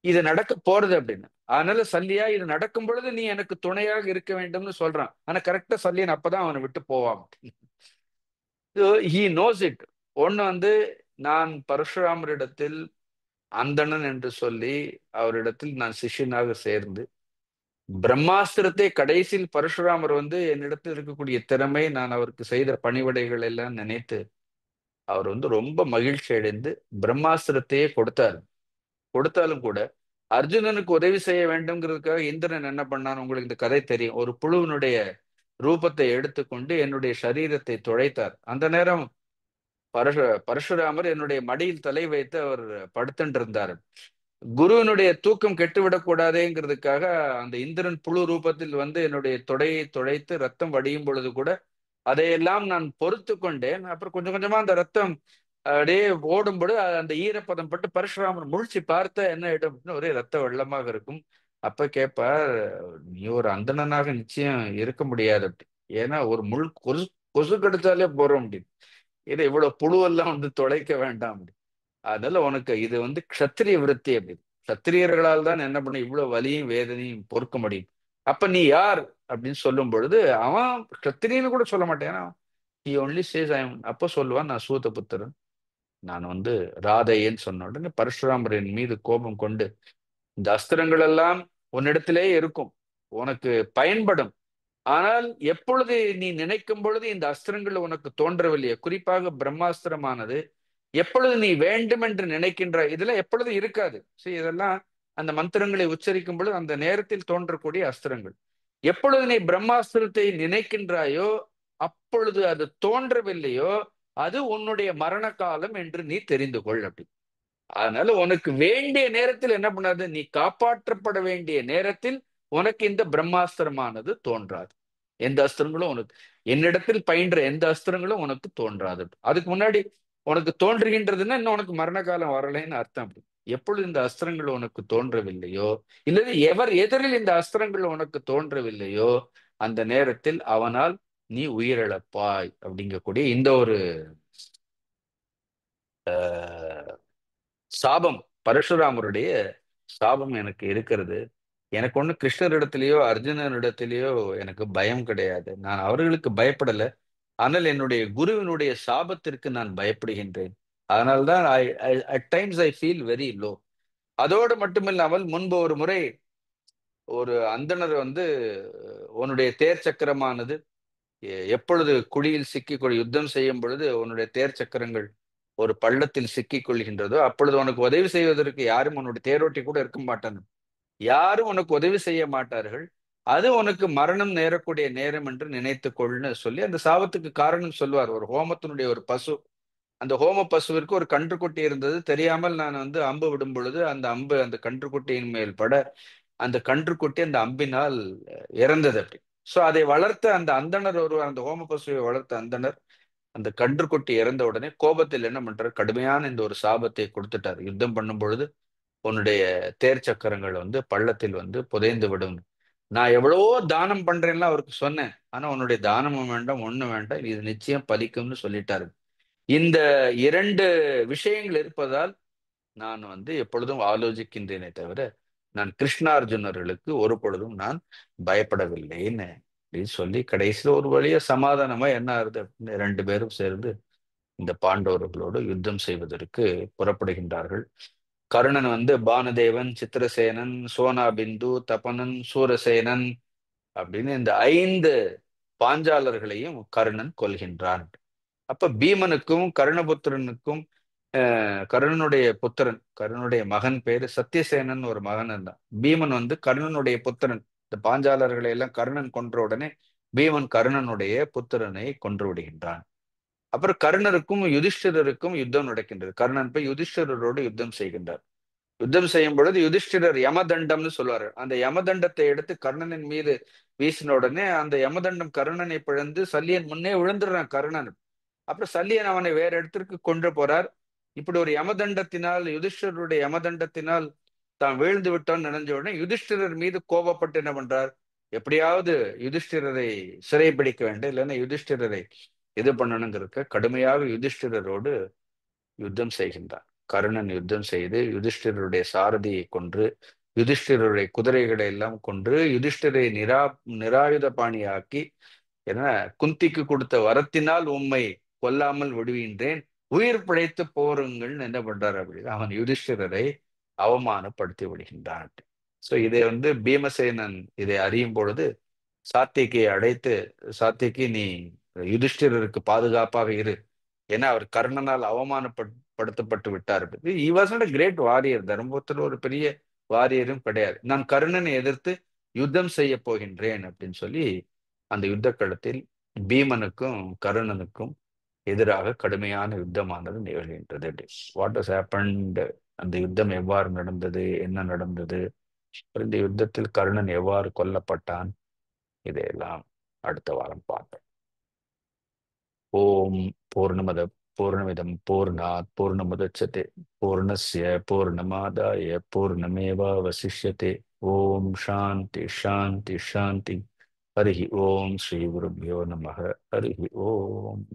இது நடக்க போறது அப்படின்னு. அதனால சல்லியா, இது நடக்கும் பொழுது நீ எனக்கு துணையாக இருக்க வேண்டும்னு சொல்றான். ஆனா கரெக்டா சல்லியன் அப்பதான் அவனை விட்டு போவான். He knows it. ஒண்ணு வந்து, நான் பரசுராமரிடத்தில் அந்தணன் என்று சொல்லி அவரிடத்தில் நான் சிஷ்யனாக சேர்ந்து பிரம்மாஸ்திரத்தை கடைசியில் பரசுராமர் வந்து என்னிடத்தில் இருக்கக்கூடிய திறமை, நான் அவருக்கு செய்த பணிவிடைகள் எல்லாம் நினைத்து அவர் வந்து ரொம்ப மகிழ்ச்சி அடைந்து பிரம்மாஸ்திரத்தையே கொடுத்தார். கொடுத்தாலும் கூட அர்ஜுனனுக்கு உதவி செய்ய வேண்டும்ங்கிறதுக்காக இந்திரன் என்ன பண்ணான், உங்களுக்கு இந்த கதை தெரியும். ஒரு புழுவினுடைய ரூபத்தை எடுத்துக்கொண்டு என்னுடைய சரீரத்தை துளைத்தார். அந்த நேரம் பரசுராமர் என்னுடைய மடியில் தலை வைத்து அவர் படுத்துட்டு இருந்தார். குருவினுடைய தூக்கம் கெட்டுவிடக் கூடாதேங்கிறதுக்காக அந்த இந்திரன் புழு ரூபத்தில் வந்து என்னுடைய தொடையை துளைத்து ரத்தம் வடியும் பொழுது கூட அதையெல்லாம் நான் பொறுத்து கொண்டேன். அப்புறம் கொஞ்சம் கொஞ்சமா அந்த ரத்தம் அப்படியே ஓடும்பொழுது அந்த ஈரப்பதம் பட்டு பரசுராமர் முழிச்சு பார்த்த என்ன ஆயிடும் அப்படின்னா, ஒரே ரத்த வெள்ளமாக இருக்கும். அப்ப கேட்பார், நீ ஒரு அந்தணனாக நிச்சயம் இருக்க முடியாது அப்படி. ஏன்னா ஒரு முள் கொசு கொசு கடிச்சாலே போறோம் அப்படின்னு. இதை இவ்வளவு புழுவெல்லாம் வந்து தொலைக்க வேண்டாம் அப்படி. அதனால உனக்கு இது வந்து க்ஷத்திரிய விருத்தி அப்படி. சத்திரியர்களால் தான் என்ன பண்ண இவ்வளவு வலியும் வேதனையும் பொறுக்க முடியும். அப்ப நீ யார் அப்படின்னு சொல்லும் பொழுது அவன் க்ஷத்திரியன்னு கூட சொல்ல மாட்டேன். ஏன்னா he only says I am. அப்போ சொல்லுவான், நான் சூதபுத்திரன், நான் வந்து ராதையேன்னு சொன்ன உடனே பரசுராமரின் மீது கோபம் கொண்டு, இந்த அஸ்திரங்கள் எல்லாம் உன்னிடத்திலே இருக்கும், உனக்கு பயன்படும். ஆனால் எப்பொழுது நீ நினைக்கும் பொழுது இந்த அஸ்திரங்கள் உனக்கு தோன்றவில்லையே, குறிப்பாக பிரம்மாஸ்திரமானது எப்பொழுது நீ வேண்டும் என்று நினைக்கின்ற இதுல எப்பொழுது இருக்காது. சரி, இதெல்லாம் அந்த மந்திரங்களை உச்சரிக்கும் பொழுது அந்த நேரத்தில் தோன்றக்கூடிய அஸ்திரங்கள். எப்பொழுது நீ பிரம்மாஸ்திரத்தை நினைக்கின்றாயோ அப்பொழுது அது தோன்றவில்லையோ, அது உன்னுடைய மரண காலம் என்று நீ தெரிந்து கொள் அப்படி. அதனால உனக்கு வேண்டிய நேரத்தில் என்ன பண்ணாது, நீ காப்பாற்றப்பட வேண்டிய நேரத்தில் உனக்கு இந்த பிரம்மாஸ்திரமானது தோன்றாது. எந்த அஸ்திரங்களும் உனக்கு, என்னிடத்தில் பயின்ற எந்த அஸ்திரங்களும் உனக்கு தோன்றாது. அதுக்கு முன்னாடி உனக்கு தோன்றுகின்றதுன்னா இன்னும் உனக்கு மரண காலம் வரலைன்னு அர்த்தம் அப்படி. எப்பொழுது இந்த அஸ்திரங்கள் உனக்கு தோன்றவில்லையோ, இல்லது எவர் எதிரில் இந்த அஸ்திரங்கள் உனக்கு தோன்றவில்லையோ, அந்த நேரத்தில் அவனால் நீ உயிரிழப்பாய் அப்படிங்கக்கூடிய இந்த ஒரு சாபம், பரசுராமருடைய சாபம் எனக்கு இருக்கிறது. எனக்கு ஒண்ணு கிருஷ்ணரிடத்திலேயோ அர்ஜுனனிடத்திலேயோ எனக்கு பயம் கிடையாது, நான் அவர்களுக்கு பயப்படல. ஆனால் என்னுடைய குருவினுடைய சாபத்திற்கு நான் பயப்படுகின்றேன். அதனால்தான் at times I feel very low. அதோடு மட்டுமில்லாமல் முன்பு ஒரு முறை ஒரு அந்தணர் வந்து, உன்னுடைய தேர் சக்கரமானது எப்பொழுது குழியில் யுத்தம் செய்யும் பொழுது உன்னுடைய தேர் சக்கரங்கள் ஒரு பள்ளத்தில் சிக்கிக் கொள்கின்றதோ அப்பொழுது உனக்கு உதவி செய்வதற்கு யாரும் உன்னுடைய தேரோட்டி கூட இருக்க மாட்டாங்க, யாரும் உனக்கு உதவி செய்ய மாட்டார்கள். அது உனக்கு மரணம் நேரக்கூடிய நேரம் என்று நினைத்து கொள்னு சொல்லி அந்த சாபத்துக்கு காரணம் சொல்வார். ஒரு ஹோமத்தினுடைய ஒரு பசு, அந்த ஹோம பசுவிற்கு ஒரு கன்றுக்குட்டி இருந்தது. தெரியாமல் நான் வந்து அம்பு விடும் பொழுது அந்த அம்பு அந்த கன்றுக்குட்டியின் மேல் பட அந்த கன்றுக்குட்டி அந்த அம்பினால் இறந்தது அப்படி. சோ அதை வளர்த்த அந்த அந்தணர், ஒருவர் அந்த ஹோம பசுவை வளர்த்த அந்தணர், அந்த கன்றுக்குட்டி இறந்த உடனே கோபத்தில் என்ன பண்றாரு, கடுமையான இந்த ஒரு சாபத்தை கொடுத்துட்டார். யுத்தம் பண்ணும் பொழுது உன்னுடைய தேர் சக்கரங்கள் வந்து பள்ளத்தில் வந்து புதைந்து விடும். நான் எவ்வளவோ தானம் பண்றேன்லாம் அவருக்கு சொன்னேன், ஆனா உன்னுடைய தானமும் வேண்டாம் ஒண்ணும் வேண்டாம், இது நிச்சயம் பலிக்கும்னு சொல்லிட்டாரு. இந்த இரண்டு விஷயங்கள் இருப்பதால் நான் வந்து எப்பொழுதும் ஆலோசிக்கின்றேனே தவிர நான் கிருஷ்ணார்ஜுனர்களுக்கு ஒரு பொழுதும் நான் பயப்படவில்லைன்னு அப்படின்னு சொல்லி கடைசியில் ஒரு வழியா சமாதானமா என்ன ஆகுது அப்படின்னு 2 பேரும் சேர்ந்து இந்த பாண்டவர்களோடு யுத்தம் செய்வதற்கு புறப்படுகின்றார்கள். கர்ணன் பானுதேவன், சித்திரசேனன், சோனாபிந்து, தபனன், சூரசேனன் அப்படின்னு இந்த 5 பாஞ்சாலர்களையும் கர்ணன் கொல்கின்றான். அப்ப பீமனுக்கும் கர்ணபுத்திரனுக்கும் கர்ணனுடைய புத்திரன், கர்ணனுடைய மகன் பேரு சத்தியசேனன், ஒரு மகன் இருந்தான். பீமன் கர்ணனுடைய புத்திரன். இந்த பாஞ்சாலர்களை எல்லாம் கர்ணன் கொன்ற உடனே பீமன் கர்ணனுடைய புத்திரனை கொன்று விடுகின்றான். அப்புறம் கர்ணருக்கும் யுதிஷ்டிரருக்கும் யுத்தம் நடக்கின்றது. கர்ணன் போய் யுதிஷ்டிரரோடு யுத்தம் செய்கின்றார். யுத்தம் செய்யும் பொழுது யுதிஷ்டிரர் யமதண்டம்னு சொல்லுவாரு. அந்த யமதண்டத்தை எடுத்து கர்ணனின் மீது வீசின உடனே அந்த யமதண்டம் கர்ணனை பிழந்து சல்லியன் முன்னே விழுந்துடுறான் கர்ணன். அப்புறம் சல்லியன் அவனை வேற இடத்திற்கு கொண்டு போறார். இப்படி ஒரு யமதண்டத்தினால், யுதிஷ்டிரருடைய யமதண்டத்தினால் தான் வீழ்ந்து விட்டோம்னு நினைஞ்ச உடனே யுதிஷ்டிரர் மீது கோபப்பட்டு என்ன பண்றார், எப்படியாவது யுதிஷ்டிரரை சிறைபிடிக்க வேண்டும், இல்லைன்னா யுதிஷ்டிரரை இது பண்ணணுங்கிறதுக்கு கடுமையாக யுதிஷ்டிரரோடு யுத்தம் செய்கின்றார். கர்ணன் யுத்தம் செய்து யுதிஷ்டிரருடைய சாரதியை கொன்று, யுதிஷ்டிரருடைய குதிரைகளை எல்லாம் கொன்று, யுதிஷ்டிரை நிராயுத பாணியாக்கி, ஏன்னா குந்திக்கு கொடுத்த வரத்தினால் உம்மை கொல்லாமல் விடுவின்றேன், உயிர் பிழைத்து போருங்கள்னு என்ன பண்றாரு அப்படின்னு அவன் யுதிஷ்டிரரை அவமானப்படுத்தி விடுகின்றான். சோ இதை பீமசேனன் இதை அறியும் பொழுது சாத்தியக்கியை அழைத்து, சாத்தியக்கி நீ யுதிஷ்டிரருக்கு பாதுகாப்பாக இரு, ஏன்னா அவர் கர்ணனால் அவமானப்படுத்தப்பட்டு விட்டார். he was not a great warrior. Dharmaputrar ஒரு பெரிய வாரியரும் கிடையாது. நான் கர்ணனை எதிர்த்து யுத்தம் செய்ய போகின்றேன் அப்படின்னு சொல்லி அந்த யுத்த களத்தில் பீமனுக்கும் கர்ணனுக்கும் எதிராக கடுமையான யுத்தமானது நிகழ்கின்றது. வாட் ஹஸ் ஹேப்பன்ட், அந்த யுத்தம் எவ்வாறு நடந்தது, என்ன நடந்தது, இந்த யுத்தத்தில் கர்ணன் எவ்வாறு கொல்லப்பட்டான், இதையெல்லாம் அடுத்த வாரம் பார்ப்போம். ஓம் பூர்ணமத பூர்ணமிதம் பூர்ணாத் பூர்ணமுதச்சதே பூர்ணஸ்ய பூர்ணமாதாய பூர்ணமேவாவசிஷ்யதே. ஓம் சாந்தி சாந்தி சாந்தி. ஹரிஹி ஓம் ஸ்ரீ குருப்யோ நமः. ஹரிஹி ஓம்.